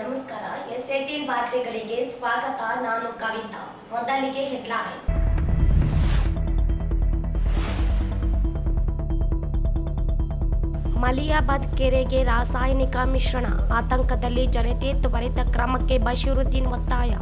ನಮಸ್ಕಾರ. S18 ವಾರ್ತೆಗಳಿಗೆ ಸ್ವಾಗತ. ನಾನು ಕವಿತಾ. ಮೊದಲಿಗೆ ಹೆಡ್ಲೈನ್. ಮಲಿಯಾಬಾದ್ ಕೆರೆಗೆ ರಾಸಾಯನಿಕ ಮಿಶ್ರಣ ಆತಂಕದಲ್ಲಿ ಜನತೆ, ತ್ವರಿತ ಕ್ರಮಕ್ಕೆ ಬಶೀರುದ್ದೀನ್ ಒತ್ತಾಯ.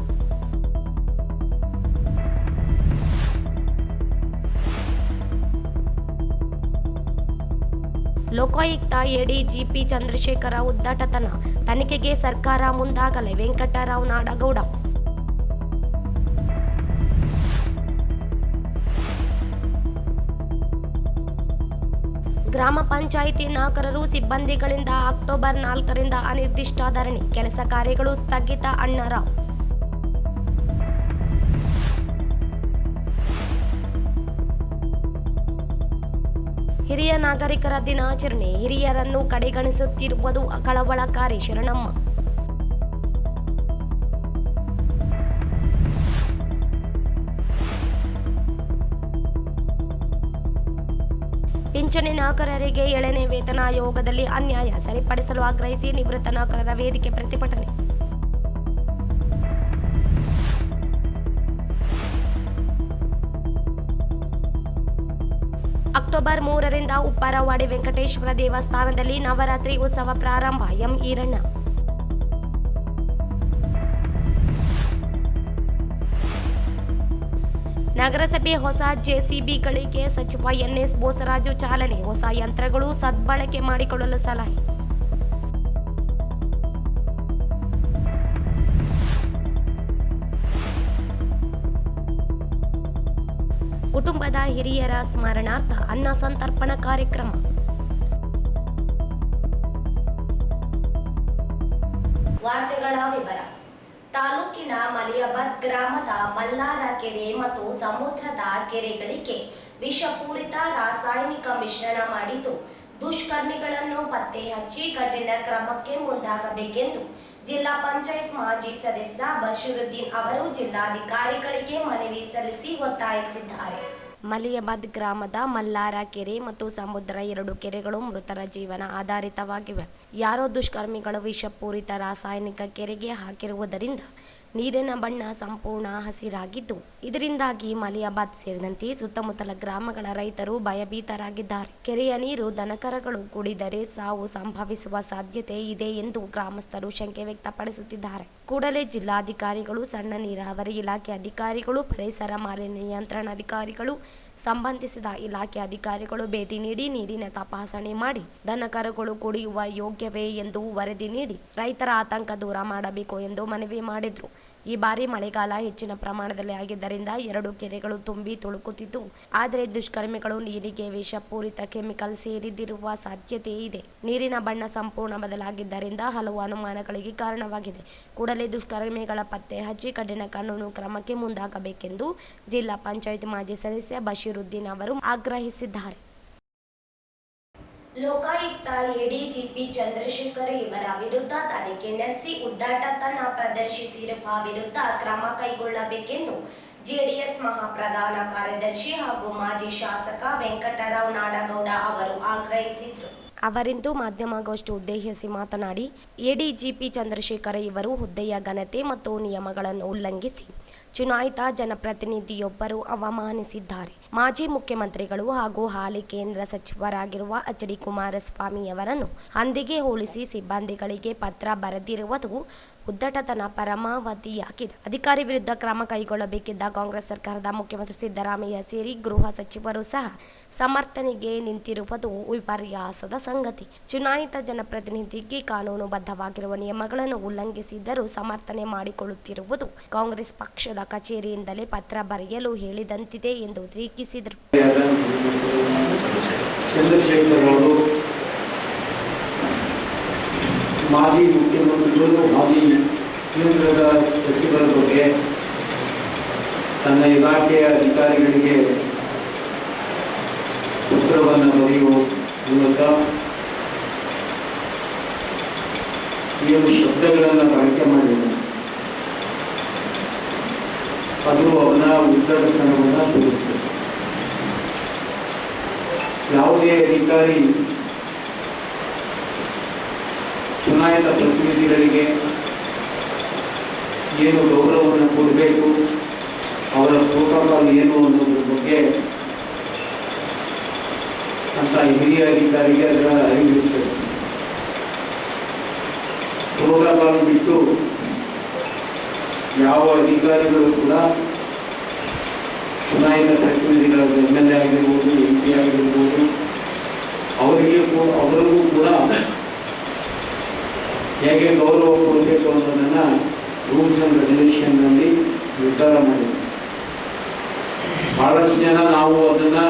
ಲೋಕಾಯುಕ್ತ ಎಡಿಜಿಪಿ ಚಂದ್ರಶೇಖರ ಉದ್ದಟತನ ತನಿಖೆಗೆ ಸರ್ಕಾರ ಮುಂದಾಗಲೇ ವೆಂಕಟರಾವ್ ನಾಡಗೌಡ. ಗ್ರಾಮ ಪಂಚಾಯಿತಿ ನೌಕರರು ಸಿಬ್ಬಂದಿಗಳಿಂದ ಅಕ್ಟೋಬರ್ 4ರಿಂದ ಅನಿರ್ದಿಷ್ಟ ಧರಣಿ, ಕೆಲಸ ಕಾರ್ಯಗಳು ಸ್ಥಗಿತ. ಅಣ್ಣಾರಾವ್. ಹಿರಿಯ ನಾಗರಿಕರ ದಿನಾಚರಣೆ, ಹಿರಿಯರನ್ನು ಕಡೆಗಣಿಸುತ್ತಿರುವುದು ಕಳವಳಕಾರಿ. ಶರಣಮ್ಮ. ಪಿಂಚಣಿ ನೌಕರರಿಗೆ 7ನೇ ವೇತನ ಆಯೋಗದಲ್ಲಿ ಅನ್ಯಾಯ ಸರಿಪಡಿಸಲು ಆಗ್ರಹಿಸಿ ನಿವೃತ್ತ ನೌಕರರ ವೇದಿಕೆ ಪ್ರತಿಭಟನೆ. ಅಕ್ಟೋಬರ್ 3ರಿಂದ ಉಪ್ಪರವಾಡಿ ವೆಂಕಟೇಶ್ವರ ದೇವಸ್ಥಾನದಲ್ಲಿ ನವರಾತ್ರಿ ಉತ್ಸವ ಪ್ರಾರಂಭ. ಎಂ ಈರಣ್ಣ. ನಗರಸಭೆ ಹೊಸ ಜೆಸಿಬಿಗಳಿಗೆ ಸಚಿವ ಎನ್ಎಸ್ ಬೋಸರಾಜು ಚಾಲನೆ, ಹೊಸ ಯಂತ್ರಗಳು ಸದ್ಬಳಕೆ ಮಾಡಿಕೊಳ್ಳಲು ಸಲಹೆ. ಕುಟುಂಬದ ಹಿರಿಯರ ಸ್ಮರಣಾರ್ಥ ಅನ್ನ ಸಂತರ್ಪಣಾ ಕಾರ್ಯಕ್ರಮ. ವಾರ್ತೆಗಳ ವಿವರ. ತಾಲೂಕಿನ ಮಲಿಯಾಬಾದ್ ಗ್ರಾಮದ ಮಲ್ಲಾರ ಕೆರೆ ಮತ್ತು ಸಮುದ್ರದ ಕೆರೆಗಳಿಗೆ ವಿಷಪೂರಿತ ರಾಸಾಯನಿಕ ಮಿಶ್ರಣ ಮಾಡಿದ್ದು, ದುಷ್ಕರ್ಮಿಗಳನ್ನು ಪತ್ತೆ ಹಚ್ಚಿ ಕಠಿಣ ಕ್ರಮಕ್ಕೆ ಮುಂದಾಗಬೇಕೆಂದು ಜಿಲ್ಲಾ ಪಂಚಾಯತ್ ಮಾಜಿ ಸದಸ್ಯ ಬಶೀರುದ್ದೀನ್ ಅವರು ಜಿಲ್ಲಾಧಿಕಾರಿಗಳಿಗೆ ಮನವಿ ಸಲ್ಲಿಸಿ ಒತ್ತಾಯಿಸಿದ್ದಾರೆ. ಮಲಿಯಾಬಾದ್ ಗ್ರಾಮದ ಮಲ್ಲಾರ ಕೆರೆ ಮತ್ತು ಸಮುದ್ರ 2 ಕೆರೆಗಳು ಮೃತರ ಜೀವನ ಆಧಾರಿತವಾಗಿವೆ. ಯಾರೋ ದುಷ್ಕರ್ಮಿಗಳು ವಿಷಪೂರಿತ ರಾಸಾಯನಿಕ ಕೆರೆಗೆ ಹಾಕಿರುವುದರಿಂದ ನೀರಿನ ಬಣ್ಣ ಸಂಪೂರ್ಣ ಹಸಿರಾಗಿದ್ದು, ಇದರಿಂದಾಗಿ ಮಲಿಯಾಬಾದ್ ಸೇರಿದಂತೆ ಸುತ್ತಮುತ್ತಲ ಗ್ರಾಮಗಳ ರೈತರು ಭಯಭೀತರಾಗಿದ್ದಾರೆ. ಕೆರೆಯ ನೀರು ದನಕರಗಳು ಕುಡಿದರೆ ಸಾವು ಸಂಭವಿಸುವ ಸಾಧ್ಯತೆ ಇದೆ ಎಂದು ಗ್ರಾಮಸ್ಥರು ಶಂಕೆ ವ್ಯಕ್ತಪಡಿಸುತ್ತಿದ್ದಾರೆ. ಕೂಡಲೇ ಜಿಲ್ಲಾಧಿಕಾರಿಗಳು, ಸಣ್ಣ ನೀರಾವರಿ ಇಲಾಖೆ ಅಧಿಕಾರಿಗಳು, ಪರಿಸರ ಮಾಲಿನ್ಯ ನಿಯಂತ್ರಣ ಅಧಿಕಾರಿಗಳು, ಸಂಬಂಧಿಸಿದ ಇಲಾಖೆ ಅಧಿಕಾರಿಗಳು ಭೇಟಿ ನೀಡಿ ನೀರಿನ ತಪಾಸಣೆ ಮಾಡಿ ದನಕರುಗಳು ಕುಡಿಯುವ ಯೋಗ್ಯವೇ ಎಂದು ವರದಿ ನೀಡಿ ರೈತರ ಆತಂಕ ದೂರ ಮಾಡಬೇಕು ಎಂದು ಮನವಿ ಮಾಡಿದ್ರು. ಈ ಬಾರಿ ಮಳೆಗಾಲ ಹೆಚ್ಚಿನ ಪ್ರಮಾಣದಲ್ಲಿ ಆಗಿದ್ದರಿಂದ 2 ಕೆರೆಗಳು ತುಂಬಿ ತುಳುಕುತ್ತಿದ್ದು, ಆದರೆ ದುಷ್ಕರ್ಮಿಗಳು ನೀರಿಗೆ ವಿಷಪೂರಿತ ಕೆಮಿಕಲ್ ಸೇರಿದಿರುವ ಸಾಧ್ಯತೆ ಇದೆ. ನೀರಿನ ಬಣ್ಣ ಸಂಪೂರ್ಣ ಬದಲಾಗಿದ್ದರಿಂದ ಹಲವು ಅನುಮಾನಗಳಿಗೆ ಕಾರಣವಾಗಿದೆ. ಕೂಡಲೇ ದುಷ್ಕರ್ಮಿಗಳ ಪತ್ತೆ ಹಚ್ಚಿ ಕಠಿಣ ಕಾನೂನು ಕ್ರಮಕ್ಕೆ ಮುಂದಾಗಬೇಕೆಂದು ಜಿಲ್ಲಾ ಪಂಚಾಯತ್ ಮಾಜಿ ಸದಸ್ಯ ಬಶೀರುದ್ದೀನ್ ಅವರು ಆಗ್ರಹಿಸಿದ್ದಾರೆ. ಲೋಕಾಯುಕ್ತ ಎಡಿಜಿಪಿ ಚಂದ್ರಶೇಖರ್ ಇವರ ವಿರುದ್ಧ ತನಿಖೆ ನಡೆಸಿ ಉದ್ದಟತನ ಪ್ರದರ್ಶಿಸಿರುವ ವಿರುದ್ಧ ಕ್ರಮ ಕೈಗೊಳ್ಳಬೇಕೆಂದು ಜೆಡಿಎಸ್ ಮಹಾಪ್ರಧಾನ ಕಾರ್ಯದರ್ಶಿ ಹಾಗೂ ಮಾಜಿ ಶಾಸಕ ವೆಂಕಟರಾವ್ ನಾಡಗೌಡ ಅವರು ಆಗ್ರಹಿಸಿದರು. ಅವರಿಂದು ಮಾಧ್ಯಮಗೋಷ್ಠಿ ಉದ್ದೇಶಿಸಿ ಮಾತನಾಡಿ, ಎಡಿಜಿಪಿ ಚಂದ್ರಶೇಖರ್ ಇವರು ಹುದ್ದೆಯ ಘನತೆ ಮತ್ತು ನಿಯಮಗಳನ್ನು ಉಲ್ಲಂಘಿಸಿ ಚುನಾಯಿತ ಜನಪ್ರತಿನಿಧಿಯೊಬ್ಬರು ಅವಮಾನಿಸಿದ್ದಾರೆ. ಮಾಜಿ ಮುಖ್ಯಮಂತ್ರಿಗಳು ಹಾಗೂ ಹಾಲಿ ಕೇಂದ್ರ ಸಚಿವರಾಗಿರುವ ಎಚ್.ಡಿ. ಕುಮಾರಸ್ವಾಮಿಯವರನ್ನು ಹಂದಿಗೆ ಹೋಲಿಸಿ ಸಿಬ್ಬಂದಿಗಳಿಗೆ ಪತ್ರ ಬರೆದಿರುವುದು ಉದ್ದಟತನ ಪರಮಾವಧಿಯಾಗಿದೆ. ಅಧಿಕಾರಿ ವಿರುದ್ಧ ಕ್ರಮ ಕೈಗೊಳ್ಳಬೇಕಿದ್ದ ಕಾಂಗ್ರೆಸ್ ಸರ್ಕಾರದ ಮುಖ್ಯಮಂತ್ರಿ ಸಿದ್ದರಾಮಯ್ಯ ಸೇರಿ ಗೃಹ ಸಚಿವರು ಸಹ ಸಮರ್ಥನೆಗೆ ನಿಂತಿರುವುದು ವಿಪರ್ಯಾಸದ ಸಂಗತಿ. ಚುನಾಯಿತ ಜನಪ್ರತಿನಿಧಿಗೆ ಕಾನೂನುಬದ್ಧವಾಗಿರುವ ನಿಯಮಗಳನ್ನು ಉಲ್ಲಂಘಿಸಿದರೂ ಸಮರ್ಥನೆ ಮಾಡಿಕೊಳ್ಳುತ್ತಿರುವುದು ಕಾಂಗ್ರೆಸ್ ಪಕ್ಷದ ಕಚೇರಿಯಿಂದಲೇ ಪತ್ರ ಬರೆಯಲು ಹೇಳಿದಂತಿದೆ ಎಂದು ಟೀಕಿಸಿದರು. ಮಾಜಿ ಮುಖ್ಯಮಂತ್ರಿಗಳು, ಮಾಜಿ ಕೇಂದ್ರದ ಸಚಿವರ ಬಗ್ಗೆ ತನ್ನ ಇಲಾಖೆಯ ಅಧಿಕಾರಿಗಳಿಗೆ ಪತ್ರವನ್ನು ಬರೆಯುವ ಮೂಲಕ ಏನು ಶಬ್ದಗಳನ್ನು ಬಳಕೆ ಮಾಡಿದ್ದಾರೆ ಅದು ಅವನ ಉದ್ದಟತನವನ್ನು ತೋರಿಸ್ತದೆ. ಯಾವುದೇ ಅಧಿಕಾರಿ ಚುನಾಯಿತ ಪ್ರತಿನಿಧಿಗಳಿಗೆ ಏನು ಗೌರವವನ್ನು ಕೊಡಬೇಕು, ಅವರ ಪ್ರೋಟೋಕಾಲ್ ಏನು ಅನ್ನೋದ್ರ ಬಗ್ಗೆ ಅಂತ ಹಿರಿಯ ಅಧಿಕಾರಿಗೆ ಅದರ ಅರಿವಿರುತ್ತದೆ. ಪ್ರೋಟೋಕಾಲ್ ಬಿಟ್ಟು ಯಾವ ಅಧಿಕಾರಿಗಳು ಕೂಡ ಚುನಾಯಿತ ಪ್ರತಿನಿಧಿಗಳ MLA ಆಗಿರ್ಬೋದು, MP ಆಗಿರ್ಬೋದು, ಅವರಿಗೂ ಕೂಡ ಹೇಗೆ ಗೌರವ ಕೊಡಬೇಕು ಅನ್ನೋದನ್ನು ರೂಲ್ಸ್ ಆ್ಯಂಡ್ ರೆಗ್ಯುಲೇಷನ್ನಲ್ಲಿ ನಿರ್ಧಾರ ಮಾಡಿದೆ. ಬಹಳಷ್ಟು ಜನ ನಾವು ಅದನ್ನು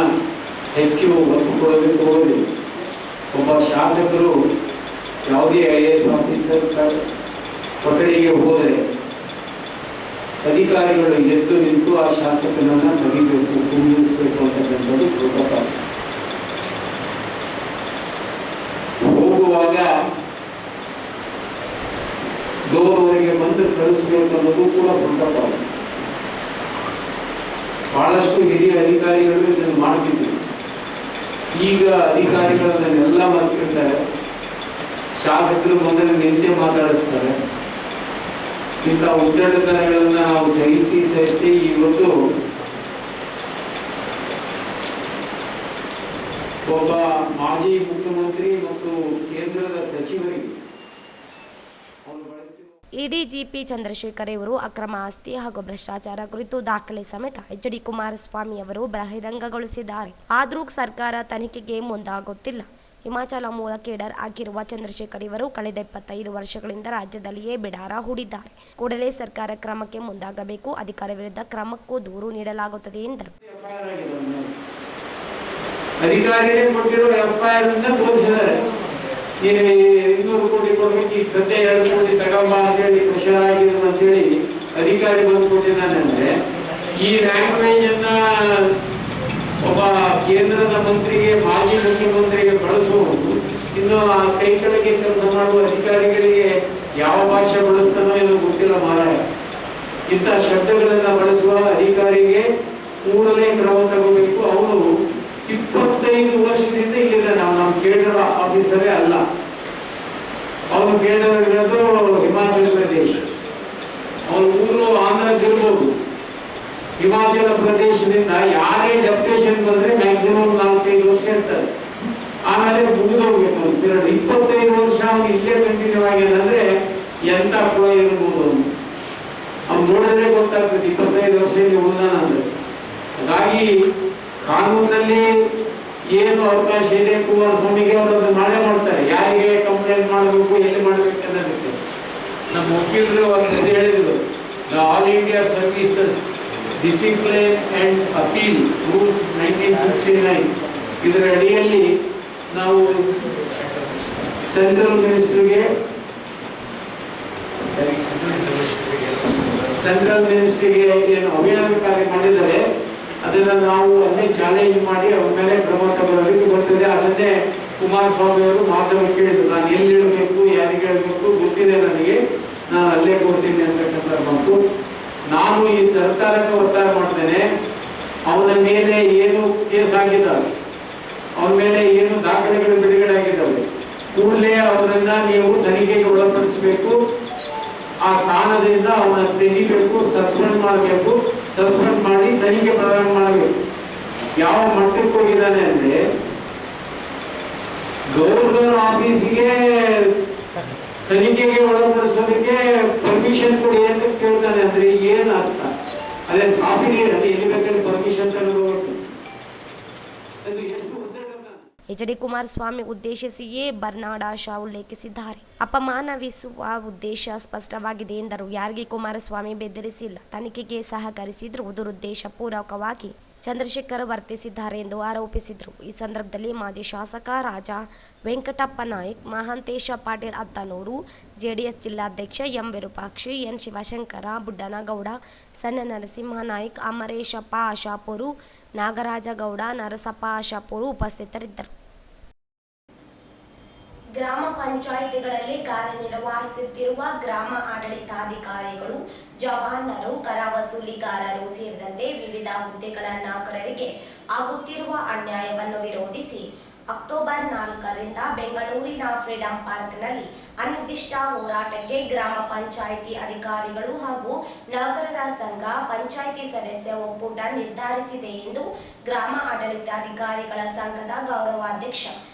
ಹೆಚ್ಚು ಒತ್ತು ಕೊಡೋದಕ್ಕೆ ಹೋಗೋದಿಲ್ಲ. ಒಬ್ಬ ಶಾಸಕರು ಯಾವುದೇ IAS ಆಫೀಸರ್ ಕೊಠಡಿಗೆ ಹೋದರೆ ಅಧಿಕಾರಿಗಳು ಎದ್ದು ನಿಂತು ಆ ಶಾಸಕನನ್ನು ತೆಗಿಬೇಕು, ಕುಂದಿಸಬೇಕು ಅಂತಕ್ಕಂಥದ್ದು ಪ್ರೋಟೋಕಾಲ್. ಹೋಗುವಾಗ ಡೋರ್ವರೆಗೆ ಬಂದು ಕಳಿಸ್ಬೇಕು ಅನ್ನೋದು ಕೂಡ ಪ್ರೋಟೋಕಾಲ್. ಬಹಳಷ್ಟು ಹಿರಿಯ ಅಧಿಕಾರಿಗಳು ಇದನ್ನು ಮಾಡ್ತಿದ್ರು. ಈಗ ಅಧಿಕಾರಿಗಳನ್ನೆಲ್ಲ ಮಾಡ್ತಿರ್ತಾರೆ. ಶಾಸಕರು ಬಂದರೆ ನಿಂತೆ ಮಾತಾಡಿಸ್ತಾರೆ. ಇಂಥ ಉದ್ದಟತನಗಳನ್ನು ನಾವು ಸಹಿಸಿ ಇವತ್ತು ಒಬ್ಬ ಮಾಜಿ ಮುಖ್ಯಮಂತ್ರಿ ಮತ್ತು ಕೇಂದ್ರದ ಸಚಿವರಿಗೆ ಎಡಿಜಿಪಿ ಚಂದ್ರಶೇಖರ್ ಇವರು ಅಕ್ರಮ ಆಸ್ತಿ ಹಾಗೂ ಭ್ರಷ್ಟಾಚಾರ ಕುರಿತು ದಾಖಲೆ ಸಮೇತ HD ಕುಮಾರಸ್ವಾಮಿ ಅವರು ಬಹಿರಂಗಗೊಳಿಸಿದ್ದಾರೆ. ಆದರೂ ಸರ್ಕಾರ ತನಿಖೆಗೆ ಮುಂದಾಗುತ್ತಿಲ್ಲ. ಹಿಮಾಚಲ ಮೂಲ ಕೇಡರ್ ಆಗಿರುವ ಚಂದ್ರಶೇಖರ್ ಇವರು ಕಳೆದ 25 ವರ್ಷಗಳಿಂದ ರಾಜ್ಯದಲ್ಲಿಯೇ ಬಿಡಾರ ಹೂಡಿದ್ದಾರೆ. ಕೂಡಲೇ ಸರ್ಕಾರ ಕ್ರಮಕ್ಕೆ ಮುಂದಾಗಬೇಕು. ಅಧಿಕಾರಿ ವಿರುದ್ಧ ಕ್ರಮಕ್ಕೂ ದೂರು ನೀಡಲಾಗುತ್ತದೆ ಎಂದರು. ಅಧಿಕಾರಿಗಳೇ ಕೊಟ್ಟಿರೋ FIR ಅನ್ನು ತೋರಿಸಿದ್ದಾರೆ. ಈಗ 200 ಕೋಟಿ ಕೊಡ್ಬೇಕು, ಈಗ ಸದ್ಯ 2 ಕೋಟಿ ತಗೊಂಬ ಅಂತೇಳಿ ಪ್ರೆಷರ್ ಆಗಿದ್ರು ಅಂತೇಳಿ ಅಧಿಕಾರಿ ಬಂದು ಕೊಟ್ಟಿದ್ದಾನೆ. ಅಂದ್ರೆ ಈ ಲ್ಯಾಂಗ್ವೇಜ್ ಅನ್ನ ಒಬ್ಬ ಕೇಂದ್ರದ ಮಂತ್ರಿಗೆ, ಮಾಜಿ ಮುಖ್ಯಮಂತ್ರಿಗೆ ಬಳಸುವುದು, ಇನ್ನು ಆ ಕೈ ಕೆಳಗೆ ಕೆಲಸ ಮಾಡುವ ಅಧಿಕಾರಿಗಳಿಗೆ ಯಾವ ಭಾಷೆ ಬಳಸ್ತಾನೋ ಏನೋ ಗೊತ್ತಿಲ್ಲ ಮಾರಾಯ. ಇಂಥ ಶಬ್ದಗಳನ್ನ ಬಳಸುವ ಅಧಿಕಾರಿಗೆ ಕೂಡಲೇ ಕ್ರಮ ತಗೋಬೇಕು. ಅವನು 25 ವರ್ಷದಿಂದ ಇಲ್ಲಿದೆ. ನಮ್ಮ ಕೇಂದ್ರ ಆಫೀಸರೇ ಅಲ್ಲ, ಅವನು ಕೇಂದ್ರ ಇರೋದು ಹಿಮಾಚಲ ಪ್ರದೇಶ. ಅವನ ಊರು ಆಂಧ್ರದಿರ್ಬೋದು. ಹಿಮಾಚಲ ಪ್ರದೇಶದಿಂದ ಯಾರೇ ಡೆಪ್ಯುಟೇಷನ್ ಬಂದ್ರೆ ಮ್ಯಾಕ್ಸಿಮಮ್ 4-5 ವರ್ಷ ಇರ್ತಾರೆ. ಆಮೇಲೆ ಮುಗಿದೋಗ್ಬೇಕು. 25 ವರ್ಷ ಅವನು ಇಲ್ಲೇ ಕಂಟಿನ್ಯೂ ಆಗಿದೆ ಅಂದ್ರೆ ಎಂತ ಕೂಡ ಇರ್ಬೋದು. ಅವ್ನು ನೋಡಿದ್ರೆ ಗೊತ್ತಾಗ್ತದೆ 25 ವರ್ಷ ಇಲ್ಲಿ ಉಳಿದಾನ ಅಂದ್ರೆ. ಹಾಗಾಗಿ ಕಾನೂನಿನಲ್ಲಿ ಏನು ಅವಕಾಶ ಇದೆ ಕುಮಾರಸ್ವಾಮಿಗೆ ಅವರನ್ನು ಮಾಡೇ ಮಾಡ್ತಾರೆ. ಯಾರಿಗೆ ಕಂಪ್ಲೇಂಟ್ ಮಾಡಬೇಕು, ಎಲ್ಲಿ ಮಾಡಬೇಕು ಅನ್ನೋದಕ್ಕೆ ನಮ್ಮ ವಕೀಲರು ಒಂದು ಹೇಳಿದ್ರು. All India services discipline and appeal rules 1969 ಇದರ ಅಡಿಯಲ್ಲಿ ನಾವು ಸೆಂಟ್ರಲ್ ಮಿನಿಸ್ಟ್ರಿಗೆ ಏನು ಅವಹೇಳನಕಾರಿ ಮಾಡಿದರೆ ಅದನ್ನು ನಾವು ಅಲ್ಲೇ ಚಾಲೆಂಜ್ ಮಾಡಿ ಅವ್ರ ಮೇಲೆ ಕ್ರಮ ತಗೊಳ್ಳೋದಕ್ಕೆ ಬರ್ತದೆ. ಅದನ್ನೇ ಕುಮಾರಸ್ವಾಮಿ ಅವರು ಮಾಧ್ಯಮ ಕೇಳಿದ್ರು. ನಾನು ಎಲ್ಲಿ ಇಡಬೇಕು, ಯಾರಿಗೆ ಹೇಳಬೇಕು ಗೊತ್ತಿದೆ ನನಗೆ, ನಾನು ಅಲ್ಲೇ ಕೊಡ್ತೀನಿ ಅಂತಕ್ಕಂಥ ಬಂತು. ನಾನು ಈ ಸರ್ಕಾರಕ್ಕೆ ಒತ್ತಾಯ ಮಾಡ್ತೇನೆ. ಅವನ ಮೇಲೆ ಏನು ಕೇಸ್ ಆಗಿದ್ದಾವೆ, ಅವನ ಮೇಲೆ ಏನು ದಾಖಲೆಗಳು ಬಿಡುಗಡೆ ಆಗಿದ್ದಾವೆ, ಕೂಡಲೇ ಅವರನ್ನ ನೀವು ತನಿಖೆಗೆ ಒಳಪಡಿಸಬೇಕು. ಆ ಸ್ಥಾನದಿಂದ ಅವನ ತೆಗಿಬೇಕು, ಸಸ್ಪೆಂಡ್ ಮಾಡಬೇಕು. ಸಸ್ಪೆಂಡ್ ಮಾಡಿ ತನಿಖೆ ಪ್ರಾರಂಭ ಮಾಡಬೇಕು. ಯಾವ ಮಟ್ಟಕ್ಕೆ ಹೋಗಿದ್ದಾನೆ ಅಂದ್ರೆ ಗವರ್ನರ್ ಆಫೀಸಿಗೆ ತನಿಖೆಗೆ ಒಳಪಡಿಸೋದಕ್ಕೆ ಪರ್ಮಿಷನ್ ಕೊಡಿ ಅಂತ ಕೇಳ್ತಾನೆ. ಅಂದ್ರೆ ಏನು ಅರ್ಥ? ಅದೇ ಕಾಫಿ ಎಲ್ಲಿ ಬೇಕಾದ್ರೆ ಪರ್ಮಿಷನ್ ತಗೊಂಡು ಅದು ಎಷ್ಟು HD ಕುಮಾರಸ್ವಾಮಿ ಉದ್ದೇಶಿಸಿಯೇ ಬರ್ನಾಡ ಶಾ ಉಲ್ಲೇಖಿಸಿದ್ದಾರೆ. ಅಪಮಾನವಿಸುವ ಉದ್ದೇಶ ಸ್ಪಷ್ಟವಾಗಿದೆ ಎಂದರು. ಯಾರಿಗೆ ಕುಮಾರಸ್ವಾಮಿ ಬೆದರಿಸಿಲ್ಲ, ತನಿಖೆಗೆ ಸಹಕರಿಸಿದ್ರು ದುರುದ್ದೇಶಪೂರ್ವಕವಾಗಿ ಚಂದ್ರಶೇಖರ್ ವರ್ತಿಸಿದ್ದಾರೆ ಎಂದು ಆರೋಪಿಸಿದರು. ಈ ಸಂದರ್ಭದಲ್ಲಿ ಮಾಜಿ ಶಾಸಕ ರಾಜ ವೆಂಕಟಪ್ಪ ನಾಯ್ಕ್, ಮಹಾಂತೇಶ ಪಾಟೀಲ್ ಅತ್ತನೂರು, JDS ಜಿಲ್ಲಾಧ್ಯಕ್ಷ ಎಂ ವಿರೂಪಾಕ್ಷಿ, ಎನ್ ಶಿವಶಂಕರ, ಬುಡ್ಡನಗೌಡ, ಸಣ್ಣ ನರಸಿಂಹ ನಾಯ್ಕ್, ಅಮರೇಶಪ್ಪ ಆಶಾಪುರು, ನಾಗರಾಜಗೌಡ, ನರಸಪ್ಪ ಆಶಾಪುರು ಉಪಸ್ಥಿತರಿದ್ದರು. ಗ್ರಾಮ ಪಂಚಾಯಿತಿಗಳಲ್ಲಿ ಕಾರ್ಯನಿರ್ವಹಿಸುತ್ತಿರುವ ಗ್ರಾಮ ಆಡಳಿತಾಧಿಕಾರಿಗಳು, ಜವಾನರು, ಕರ ವಸೂಲಿಗಾರರು ಸೇರಿದಂತೆ ವಿವಿಧ ಹುದ್ದೆಗಳ ನೌಕರರಿಗೆ ಆಗುತ್ತಿರುವ ಅನ್ಯಾಯವನ್ನು ವಿರೋಧಿಸಿ ಅಕ್ಟೋಬರ್ 4ರಿಂದ ಬೆಂಗಳೂರಿನ ಫ್ರೀಡಂ ಪಾರ್ಕ್ನಲ್ಲಿ ಅನಿರ್ದಿಷ್ಟ ಹೋರಾಟಕ್ಕೆ ಗ್ರಾಮ ಪಂಚಾಯಿತಿ ಅಧಿಕಾರಿಗಳು ಹಾಗೂ ನೌಕರರ ಸಂಘ ಪಂಚಾಯಿತಿ ಸದಸ್ಯ ಒಕ್ಕೂಟ ನಿರ್ಧರಿಸಿದೆ ಎಂದು ಗ್ರಾಮ ಆಡಳಿತಾಧಿಕಾರಿಗಳ ಸಂಘದ ಗೌರವಾಧ್ಯಕ್ಷ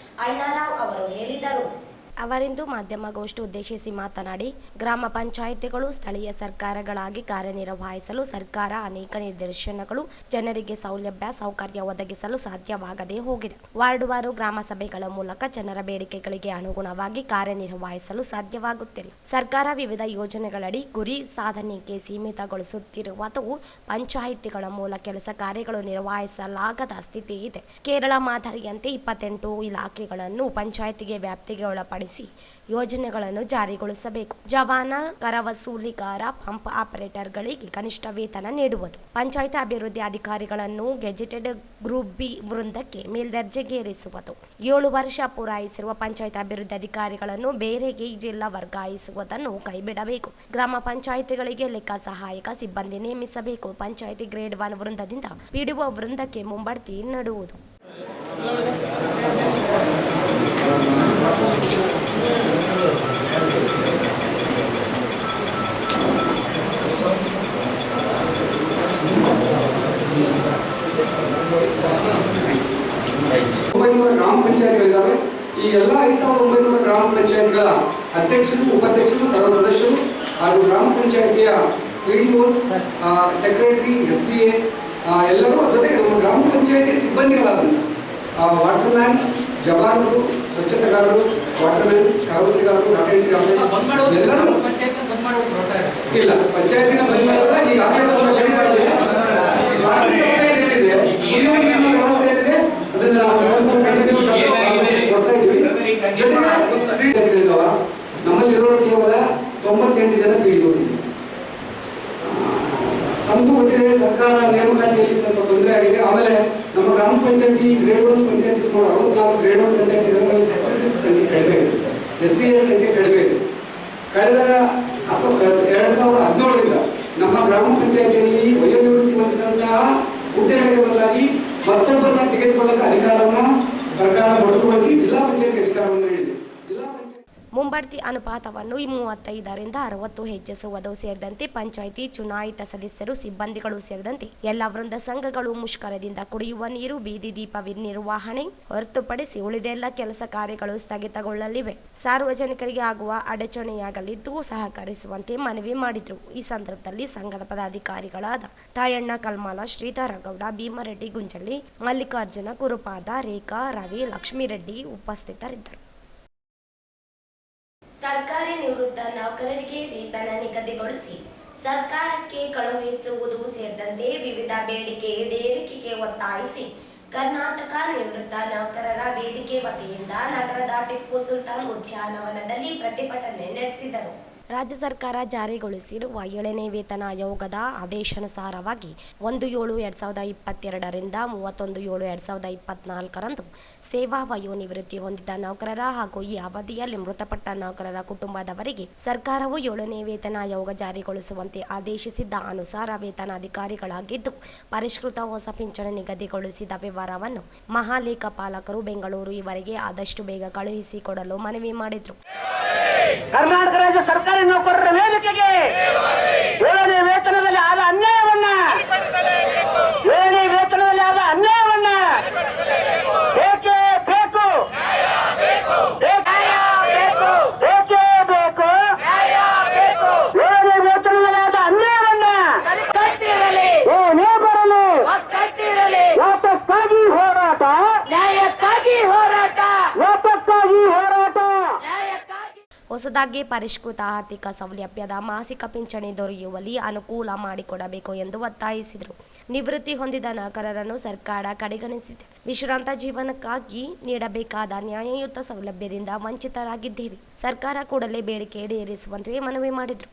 ಅಣ್ಣಾರಾವ್ ಅವರು ಹೇಳಿದರು. ಅವರಿಂದು ಮಾಧ್ಯಮಗೋಷ್ಠಿ ಉದ್ದೇಶಿಸಿ ಮಾತನಾಡಿ, ಗ್ರಾಮ ಪಂಚಾಯಿತಿಗಳು ಸ್ಥಳೀಯ ಸರ್ಕಾರಗಳಾಗಿ ಕಾರ್ಯನಿರ್ವಹಿಸಲು ಸರ್ಕಾರ ಅನೇಕ ನಿರ್ದೇಶನಗಳು ಜನರಿಗೆ ಸೌಕರ್ಯ ಒದಗಿಸಲು ಸಾಧ್ಯವಾಗದೇ ಹೋಗಿದೆ. ವಾರ್ಡುವಾರು ಗ್ರಾಮ ಸಭೆಗಳ ಮೂಲಕ ಜನರ ಬೇಡಿಕೆಗಳಿಗೆ ಅನುಗುಣವಾಗಿ ಕಾರ್ಯನಿರ್ವಹಿಸಲು ಸಾಧ್ಯವಾಗುತ್ತಿಲ್ಲ. ಸರ್ಕಾರ ವಿವಿಧ ಯೋಜನೆಗಳಡಿ ಗುರಿ ಸಾಧನೆಗೆ ಸೀಮಿತಗೊಳಿಸುತ್ತಿರುವುದು ಪಂಚಾಯಿತಿಗಳ ಮೂಲ ಕೆಲಸ ಕಾರ್ಯಗಳು ನಿರ್ವಹಿಸಲಾಗದ ಸ್ಥಿತಿ ಇದೆ. ಕೇರಳ ಮಾದರಿಯಂತೆ 28 ಇಲಾಖೆಗಳನ್ನು ಪಂಚಾಯಿತಿಗೆ ವ್ಯಾಪ್ತಿಗೆ ಒಳಪಡಿಸಿ ಯೋಜನೆಗಳನ್ನು ಜಾರಿಗೊಳಿಸಬೇಕು. ಜವಾನ, ಕರ ವಸೂಲಿಗಾರ, ಪಂಪ್ ಆಪರೇಟರ್ಗಳಿಗೆ ಕನಿಷ್ಠ ವೇತನ ನೀಡುವುದು. ಪಂಚಾಯತ್ ಅಭಿವೃದ್ಧಿ ಅಧಿಕಾರಿಗಳನ್ನು ಗೆಜೆಟೆಡ್ ಗ್ರೂಪ್ ಬಿ ವೃಂದಕ್ಕೆ ಮೇಲ್ದರ್ಜೆಗೇರಿಸುವುದು. 7 ವರ್ಷ ಪೂರೈಸಿರುವ ಪಂಚಾಯತ್ ಅಭಿವೃದ್ಧಿ ಅಧಿಕಾರಿಗಳನ್ನು ಬೇರೆಗೆ ಜಿಲ್ಲಾ ವರ್ಗಾಯಿಸುವುದನ್ನು ಕೈಬಿಡಬೇಕು. ಗ್ರಾಮ ಪಂಚಾಯಿತಿಗಳಿಗೆ ಲೆಕ್ಕ ಸಹಾಯಕ ಸಿಬ್ಬಂದಿ ನೇಮಿಸಬೇಕು. ಪಂಚಾಯಿತಿ ಗ್ರೇಡ್ 1 ವೃಂದದಿಂದ ಪಿಡಿಒ ವೃಂದಕ್ಕೆ ಮುಂಬಡ್ತಿ ನೀಡುವುದು. ಗ್ರಾಮ ಪಂಚಾಯತ್ಗಳಿದ್ದಾವೆ. ಈ ಎಲ್ಲ 5900 ಗ್ರಾಮ ಪಂಚಾಯತ್ಗಳ ಅಧ್ಯಕ್ಷರು, ಉಪಾಧ್ಯಕ್ಷರು, ಸರ್ವ ಸದಸ್ಯರು ಹಾಗೂ ಗ್ರಾಮ ಪಂಚಾಯತಿಯ PDOs, ಸೆಕ್ರೆಟರಿ, SDA ಎಲ್ಲರೂ, ಜೊತೆಗೆ ನಮ್ಮ ಗ್ರಾಮ ಪಂಚಾಯತಿ ಸಿಬ್ಬಂದಿಗಳಾದಂಥ ವಾಟರ್ ಮ್ಯಾನ್, ಜವಾನರು, ಸ್ವಚ್ಛತೆಗಾರರು, ವಾಟರ್ ಮ್ಯಾನ್, ಕರವಸಲಿಗಾರರು, ಎಲ್ಲರೂ ಇಲ್ಲ ಪಂಚಾಯತಿನ ಬಂದ್ ಮಾಡಲ್ಲ. ಈಗಾಗಲೇ ವ್ಯವಸ್ಥೆ ಏನಿದೆ ಅದನ್ನ ಕೊಡ್ತಾ ಇದ್ದೀವಿ. ಜೊತೆಗೆ ಸ್ಟ್ರೀಟ್ ಅಧಿಕಾರಿಗಳಿದ್ದಾವ. ನಮ್ಮಲ್ಲಿರೋ ಕೇವಲ 98 ಜನ PDOs. ತಮಗೂ ಗೊತ್ತಿದೆ, ಸರ್ಕಾರ ನೇಮಕಾತಿಯಲ್ಲಿ ಸ್ವಲ್ಪ ತೊಂದರೆ ಆಗಿದೆ. ಆಮೇಲೆ ನಮ್ಮ ಗ್ರಾಮ ಪಂಚಾಯತಿ ಗ್ರೇಡ್ 1 ಪಂಚಾಯತಿ ಸುಮಾರು 64 ಗ್ರೇಡ್ 1 ಪಂಚಾಯತಿಗಳಲ್ಲಿ ಸೆಕ್ರೆಟರೀಸ್ ಸಂಖ್ಯೆ ಕಡಿಮೆ ಇದೆ, SDA ಸಂಖ್ಯೆ ಕಡಿಮೆ ಇದೆ. ಕಳೆದ 2017ರಿಂದ ನಮ್ಮ ಗ್ರಾಮ ಪಂಚಾಯತಿಯಲ್ಲಿ ವಯೋನಿವೃತ್ತಿ ಹೊಂದಿದಂತಹ ಹುದ್ದೆಗಳಿಗೆ ಬದಲಾಗಿ ಮತ್ತೊಬ್ಬರನ್ನ ತೆಗೆದುಕೊಳ್ಳಕ್ಕೆ ಅಧಿಕಾರವನ್ನು ಸರ್ಕಾರ ಮೊಟಕುಗೊಳಿಸಿ ಜಿಲ್ಲಾ ಪಂಚಾಯತಿ ಅಧಿಕಾರವನ್ನು ನೀಡಿದೆ. ಮುಂಬಡ್ತಿ ಅನುಪಾತವನ್ನು 35ರಿಂದ 60 ಹೆಚ್ಚಿಸುವುದು ಸೇರಿದಂತೆ ಪಂಚಾಯಿತಿ ಚುನಾಯಿತ ಸದಸ್ಯರು, ಸಿಬ್ಬಂದಿಗಳು ಸೇರಿದಂತೆ ಎಲ್ಲ ವೃಂದ ಸಂಘಗಳು ಮುಷ್ಕರದಿಂದ ಕುಡಿಯುವ ನೀರು, ಬೀದಿ ದೀಪ ನಿರ್ವಹಣೆ ಹೊರತುಪಡಿಸಿ ಉಳಿದೆಲ್ಲ ಕೆಲಸ ಕಾರ್ಯಗಳು ಸ್ಥಗಿತಗೊಳ್ಳಲಿವೆ. ಸಾರ್ವಜನಿಕರಿಗೆ ಆಗುವ ಅಡಚಣೆಯಾಗಲಿದ್ದು ಸಹಕರಿಸುವಂತೆ ಮನವಿ ಮಾಡಿದರು. ಈ ಸಂದರ್ಭದಲ್ಲಿ ಸಂಘದ ಪದಾಧಿಕಾರಿಗಳಾದ ತಾಯಣ್ಣ ಕಲ್ಮಾಲ, ಶ್ರೀಧರಗೌಡ, ಭೀಮರೆಡ್ಡಿ ಗುಂಜಳ್ಳಿ, ಮಲ್ಲಿಕಾರ್ಜುನ ಕುರುಪಾದ, ರೇಖಾ, ರವಿ, ಲಕ್ಷ್ಮೀರೆಡ್ಡಿ ಉಪಸ್ಥಿತರಿದ್ದರು. ಸರ್ಕಾರಿ ನಿವೃತ್ತ ನೌಕರರಿಗೆ ವೇತನ ನಿಗದಿಗೊಳಿಸಿ ಸರ್ಕಾರಕ್ಕೆ ಕಳುಹಿಸುವುದು ಸೇರಿದಂತೆ ವಿವಿಧ ಬೇಡಿಕೆ ಈಡೇರಿಕೆಗೆ ಒತ್ತಾಯಿಸಿ ಕರ್ನಾಟಕ ನಿವೃತ್ತ ನೌಕರರ ವೇದಿಕೆ ವತಿಯಿಂದ ನಗರದ ಟಿಪ್ಪು ಸುಲ್ತಾನ್ ಉದ್ಯಾನವನದಲ್ಲಿ ಪ್ರತಿಭಟನೆ ನಡೆಸಿದರು. ರಾಜ್ಯ ಸರ್ಕಾರ ಜಾರಿಗೊಳಿಸಿರುವ 7ನೇ ವೇತನ ಆಯೋಗದ ಆದೇಶಾನುಸಾರವಾಗಿ 1/7/2022ರಿಂದ 31/7/2024ರಂದು ಸೇವಾ ವಯೋನಿವೃತ್ತಿ ಹೊಂದಿದ ನೌಕರರ ಹಾಗೂ ಈ ಅವಧಿಯಲ್ಲಿ ಮೃತಪಟ್ಟ ನೌಕರರ ಕುಟುಂಬದವರಿಗೆ ಸರ್ಕಾರವು 7ನೇ ವೇತನ ಆಯೋಗ ಜಾರಿಗೊಳಿಸುವಂತೆ ಆದೇಶಿಸಿದ್ದ ಅನುಸಾರ ವೇತನಾಧಿಕಾರಿಗಳಾಗಿದ್ದು ಪರಿಷ್ಕೃತ ಹೊಸ ಪಿಂಚಣಿ ನಿಗದಿಗೊಳಿಸಿದ ವಿವರವನ್ನು ಮಹಾಲೇಖಪಾಲಕರು ಬೆಂಗಳೂರು ಇವರಿಗೆ ಆದಷ್ಟು ಬೇಗ ಕಳುಹಿಸಿಕೊಡಲು ಮನವಿ ಮಾಡಿದರು. ಕರ್ನಾಟಕ ರಾಜ್ಯ ಸರ್ಕಾರಿ ನೌಕರರ ವೇದಿಕೆಗೆ 7ನೇ ವೇತನದಲ್ಲಿ ಆದ ಅನ್ಯಾಯವನ್ನ ಬೇಕೇ ಬೇಕು, ಬೇಕೇ ಬೇಕು. 7ನೇ ವೇತನದಲ್ಲಿ ಆದ ಅನ್ಯಾಯವನ್ನ ಏನೇ ಬರಲಿ ಯಾತಕ್ಕಾಗಿ ಹೋರಾಟ, ನ್ಯಾಯಕ್ಕಾಗಿ ಹೋರಾಟ. ಹೊಸದಾಗಿ ಪರಿಷ್ಕೃತ ಆರ್ಥಿಕ ಸೌಲಭ್ಯದ ಮಾಸಿಕ ಪಿಂಚಣಿ ದೊರೆಯುವಲ್ಲಿ ಅನುಕೂಲ ಮಾಡಿಕೊಡಬೇಕು ಎಂದು ಒತ್ತಾಯಿಸಿದರು. ನಿವೃತ್ತಿ ಹೊಂದಿದ ನೌಕರರನ್ನು ಸರ್ಕಾರ ಕಡೆಗಣಿಸಿದೆ. ವಿಶ್ರಾಂತ ಜೀವನಕ್ಕಾಗಿ ನೀಡಬೇಕಾದ ನ್ಯಾಯಯುತ ಸೌಲಭ್ಯದಿಂದ ವಂಚಿತರಾಗಿದ್ದೇವೆ. ಸರ್ಕಾರ ಕೂಡಲೇ ಬೇಡಿಕೆ ಈಡೇರಿಸುವಂತೆ ಮನವಿ ಮಾಡಿದರು.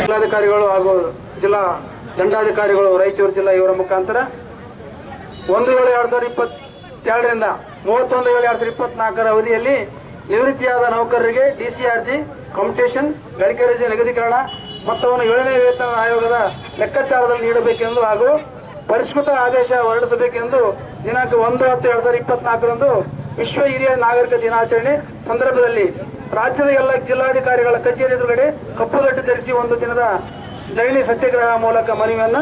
ಜಿಲ್ಲಾಧಿಕಾರಿಗಳು ಹಾಗೂ ಜಿಲ್ಲಾ ದಂಡಾಧಿಕಾರಿಗಳು ರಾಯಚೂರು ಜಿಲ್ಲಾ ಇವರ ಮುಖಾಂತರ 1/7/2022ರಿಂದ 31/7/2024 ಅವಧಿಯಲ್ಲಿ ನಿವೃತ್ತಿಯಾದ ನೌಕರರಿಗೆ DCRG ಕಾಂಪಿಟೇಷನ್ ಗಳಿಕೆ ರಜೆ ನಿಗದೀಕರಣ ಮೊತ್ತವನ್ನು 7ನೇ ವೇತನ ಆಯೋಗದ ಲೆಕ್ಕಾಚಾರದಲ್ಲಿ ನೀಡಬೇಕೆಂದು ಹಾಗೂ ಪರಿಷ್ಕೃತ ಆದೇಶ ಹೊರಡಿಸಬೇಕೆಂದು ದಿನಾಂಕ 1/10/2024 ವಿಶ್ವ ಹಿರಿಯ ನಾಗರಿಕ ದಿನಾಚರಣೆ ಸಂದರ್ಭದಲ್ಲಿ ರಾಜ್ಯದ ಎಲ್ಲ ಜಿಲ್ಲಾಧಿಕಾರಿಗಳ ಕಚೇರಿ ಎದುರುಗಡೆ ಕಪ್ಪು ದಟ್ಟು ಧರಿಸಿ ಒಂದು ದಿನದ ಧರಣಿ ಸತ್ಯಾಗ್ರಹ ಮೂಲಕ ಮನವಿಯನ್ನು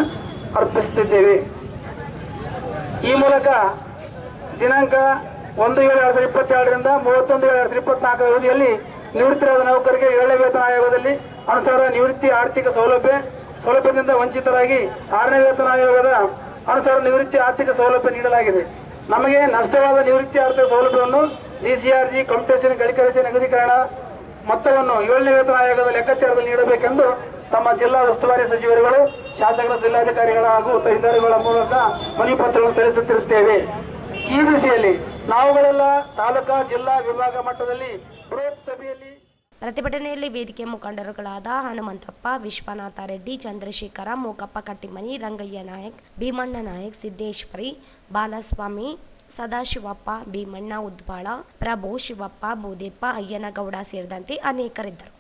ಅರ್ಪಿಸುತ್ತಿದ್ದೇವೆ. ಈ ಮೂಲಕ ದಿನಾಂಕ 1/7/2022 31/7/2024 ಅವಧಿಯಲ್ಲಿ ನಿವೃತ್ತರಾದ ನೌಕರರಿಗೆ 7ನೇ ವೇತನ ಆಯೋಗದಲ್ಲಿ ಅನುಸಾರ ನಿವೃತ್ತಿ ಆರ್ಥಿಕ ಸೌಲಭ್ಯದಿಂದ ವಂಚಿತರಾಗಿ 6ನೇ ವೇತನ ಆಯೋಗದ ಅನುಸಾರ ನಿವೃತ್ತಿ ಆರ್ಥಿಕ ಸೌಲಭ್ಯ ನೀಡಲಾಗಿದೆ. ನಮಗೆ ನಷ್ಟವಾದ ನಿವೃತ್ತಿ ಆರ್ಥಿಕ ಸೌಲಭ್ಯವನ್ನು ಜಿಸಿಆರ್ಜಿ ಕಾಂಪಿಟೇಷನ್ ಗಳಿಕೆ ರಜೆ ನಿಗದೀಕರಣ ಮೊತ್ತವನ್ನು 7ನೇ ವೇತನ ಆಯೋಗದ ಲೆಕ್ಕಾಚಾರದಲ್ಲಿ ನೀಡಬೇಕೆಂದು ತಮ್ಮ ಜಿಲ್ಲಾ ಉಸ್ತುವಾರಿ ಸಚಿವರುಗಳು, ಶಾಸಕರ, ಜಿಲ್ಲಾಧಿಕಾರಿಗಳ ಹಾಗೂ ತಹಸೀಲ್ದಾರ್ಗಳ ಮೂಲಕ ಮನವಿ ಪತ್ರಗಳನ್ನು ಸಲ್ಲಿಸುತ್ತಿರುತ್ತೇವೆ. ಈ ದಿಸೆಯಲ್ಲಿ ನಾವುಗಳೆಲ್ಲ ತಾಲೂಕಾ, ಜಿಲ್ಲಾ, ವಿಭಾಗ ಮಟ್ಟದಲ್ಲಿ ಬೃಹತ್ ಸಭೆಯಲ್ಲಿ ಪ್ರತಿಭಟನೆಯಲ್ಲಿ ವೇದಿಕೆ ಮುಖಂಡರುಗಳಾದ ಹನುಮಂತಪ್ಪ, ವಿಶ್ವನಾಥ ರೆಡ್ಡಿ, ಚಂದ್ರಶೇಖರ, ಮೂಕಪ್ಪ ಕಟ್ಟಿಮನಿ, ರಂಗಯ್ಯ ನಾಯಕ್, ಭೀಮಣ್ಣ ನಾಯಕ್, ಸಿದ್ದೇಶ್ವರಿ, ಬಾಲಸ್ವಾಮಿ, ಸದಾಶಿವಪ್ಪ, ಭೀಮಣ್ಣ ಉದ್ಬಾಳ, ಪ್ರಭು, ಶಿವಪ್ಪ, ಬೋದೆಪ್ಪ, ಅಯ್ಯನಗೌಡ ಸೇರಿದಂತೆ ಅನೇಕರಿದ್ದರು.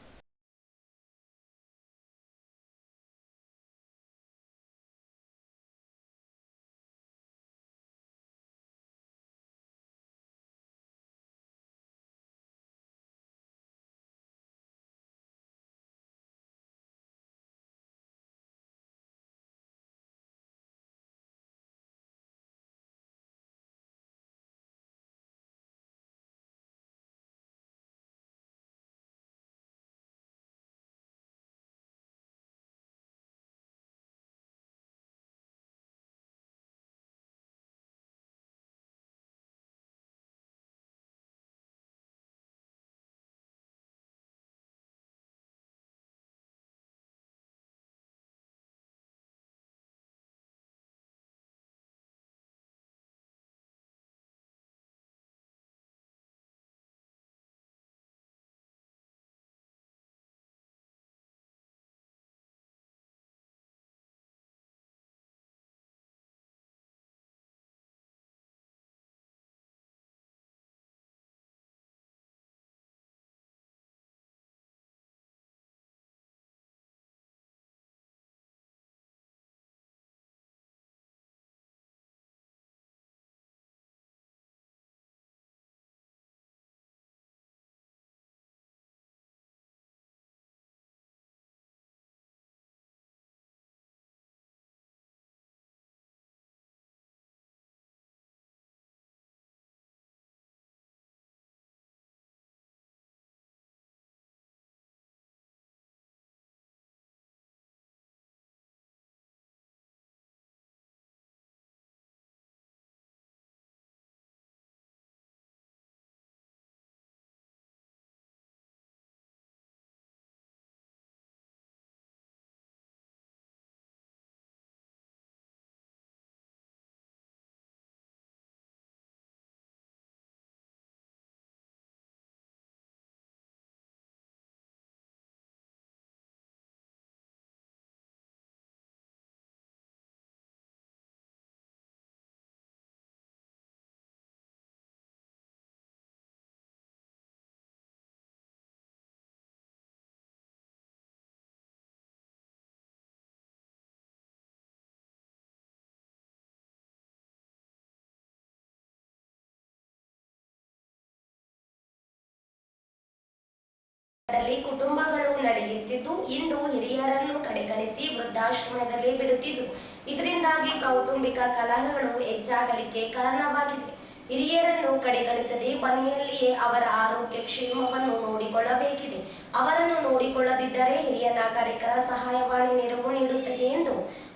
ಕುಟುಂಬಗಳು ನಡೆಯುತ್ತಿದ್ದು, ಇಂದು ಹಿರಿಯರನ್ನು ಕಡೆಗಣಿಸಿ ವೃದ್ಧಾಶ್ರಮದಲ್ಲಿ ಬಿಡುತ್ತಿದ್ದು, ಇದರಿಂದಾಗಿ ಕೌಟುಂಬಿಕ ಕಲಹಗಳು ಹೆಚ್ಚಾಗಲಿಕ್ಕೆ ಕಾರಣವಾಗಿದೆ. ಹಿರಿಯರನ್ನು ಕಡೆಗಣಿಸದೆ ಮನೆಯಲ್ಲಿಯೇ ಅವರ ಆರೋಗ್ಯ ಕ್ಷೇಮವನ್ನು ನೋಡಿಕೊಳ್ಳಬೇಕಿದೆ. ಅವರನ್ನು ನೋಡಿಕೊಳ್ಳದಿದ್ದರೆ ಹಿರಿಯ ನಾಗರಿಕರ ಸಹಾಯವಾಣಿ ನೆರವು ನೀಡುತ್ತದೆ ಎಂದು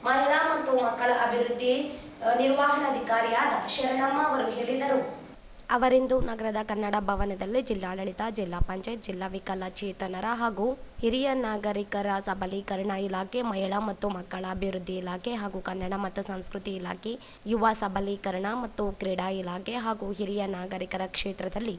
ಮಹಿಳಾ ಮತ್ತು ಮಕ್ಕಳ ಅಭಿವೃದ್ಧಿ ನಿರ್ವಹಣಾಧಿಕಾರಿಯಾದ ಶರಣಮ್ಮ ಅವರು ಹೇಳಿದರು. ಅವರಿಂದು ನಗರದ ಕನ್ನಡ ಭವನದಲ್ಲಿ ಜಿಲ್ಲಾಡಳಿತ, ಜಿಲ್ಲಾ ಪಂಚಾಯತ್, ಜಿಲ್ಲಾ ವಿಕಲಚೇತನರ ಹಾಗೂ ಹಿರಿಯ ನಾಗರಿಕರ ಸಬಲೀಕರಣ ಇಲಾಖೆ, ಮಹಿಳಾ ಮತ್ತು ಮಕ್ಕಳ ಅಭಿವೃದ್ಧಿ ಇಲಾಖೆ ಹಾಗೂ ಕನ್ನಡ ಮತ್ತು ಸಂಸ್ಕೃತಿ ಇಲಾಖೆ, ಯುವ ಸಬಲೀಕರಣ ಮತ್ತು ಕ್ರೀಡಾ ಇಲಾಖೆ ಹಾಗೂ ಹಿರಿಯ ನಾಗರಿಕರ ಕ್ಷೇತ್ರದಲ್ಲಿ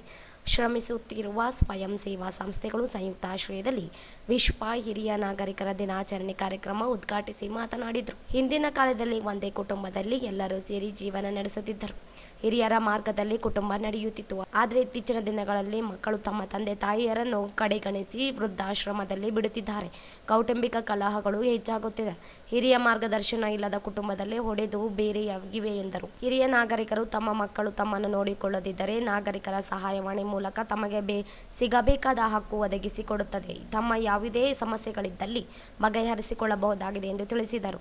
ಶ್ರಮಿಸುತ್ತಿರುವ ಸ್ವಯಂ ಸೇವಾ ಸಂಸ್ಥೆಗಳು ಸಂಯುಕ್ತಾಶ್ರಯದಲ್ಲಿ ವಿಶ್ವ ಹಿರಿಯ ನಾಗರಿಕರ ದಿನಾಚರಣೆ ಕಾರ್ಯಕ್ರಮ ಉದ್ಘಾಟಿಸಿ ಮಾತನಾಡಿದರು. ಹಿಂದಿನ ಕಾಲದಲ್ಲಿ ಒಂದೇ ಕುಟುಂಬದಲ್ಲಿ ಎಲ್ಲರೂ ಸೇರಿ ಜೀವನ ನಡೆಸುತ್ತಿದ್ದರು. ಹಿರಿಯರ ಮಾರ್ಗದಲ್ಲಿ ಕುಟುಂಬ ನಡೆಯುತ್ತಿತ್ತು. ಆದರೆ ಇತ್ತೀಚಿನ ದಿನಗಳಲ್ಲಿ ಮಕ್ಕಳು ತಮ್ಮ ತಂದೆ ತಾಯಿಯರನ್ನು ಕಡೆಗಣಿಸಿ ವೃದ್ಧಾಶ್ರಮದಲ್ಲಿ ಬಿಡುತ್ತಿದ್ದಾರೆ. ಕೌಟುಂಬಿಕ ಕಲಹಗಳು ಹೆಚ್ಚಾಗುತ್ತಿದೆ. ಹಿರಿಯ ಮಾರ್ಗದರ್ಶನ ಇಲ್ಲದ ಕುಟುಂಬದಲ್ಲಿ ಹೊಡೆದು ಬೇರೆಯಾಗಿವೆ ಎಂದರು. ಹಿರಿಯ ನಾಗರಿಕರು ತಮ್ಮ ಮಕ್ಕಳು ತಮ್ಮನ್ನು ನೋಡಿಕೊಳ್ಳದಿದ್ದರೆ ನಾಗರಿಕರ ಸಹಾಯವಾಣಿ ಮೂಲಕ ತಮಗೆ ಸಿಗಬೇಕಾದ ಹಕ್ಕು ಒದಗಿಸಿಕೊಡುತ್ತದೆ. ತಮ್ಮ ಯಾವುದೇ ಸಮಸ್ಯೆಗಳಿದ್ದಲ್ಲಿ ಬಗೆಹರಿಸಿಕೊಳ್ಳಬಹುದಾಗಿದೆ ಎಂದು ತಿಳಿಸಿದರು.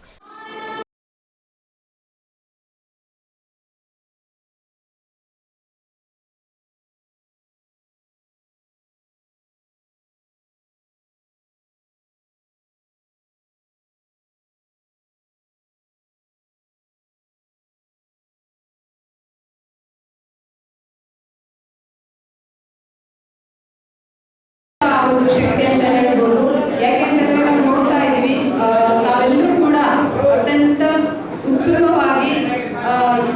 ಒಂದು ಶಕ್ತಿ ಅಂತ ಹೇಳ್ಬೋದು. ಯಾಕೆಂತಂದ್ರೆ ನಾವು ನೋಡ್ತಾ ಇದ್ದೀವಿ, ನಾವೆಲ್ಲರೂ ಕೂಡ ಅತ್ಯಂತ ಉತ್ಸುಕವಾಗಿ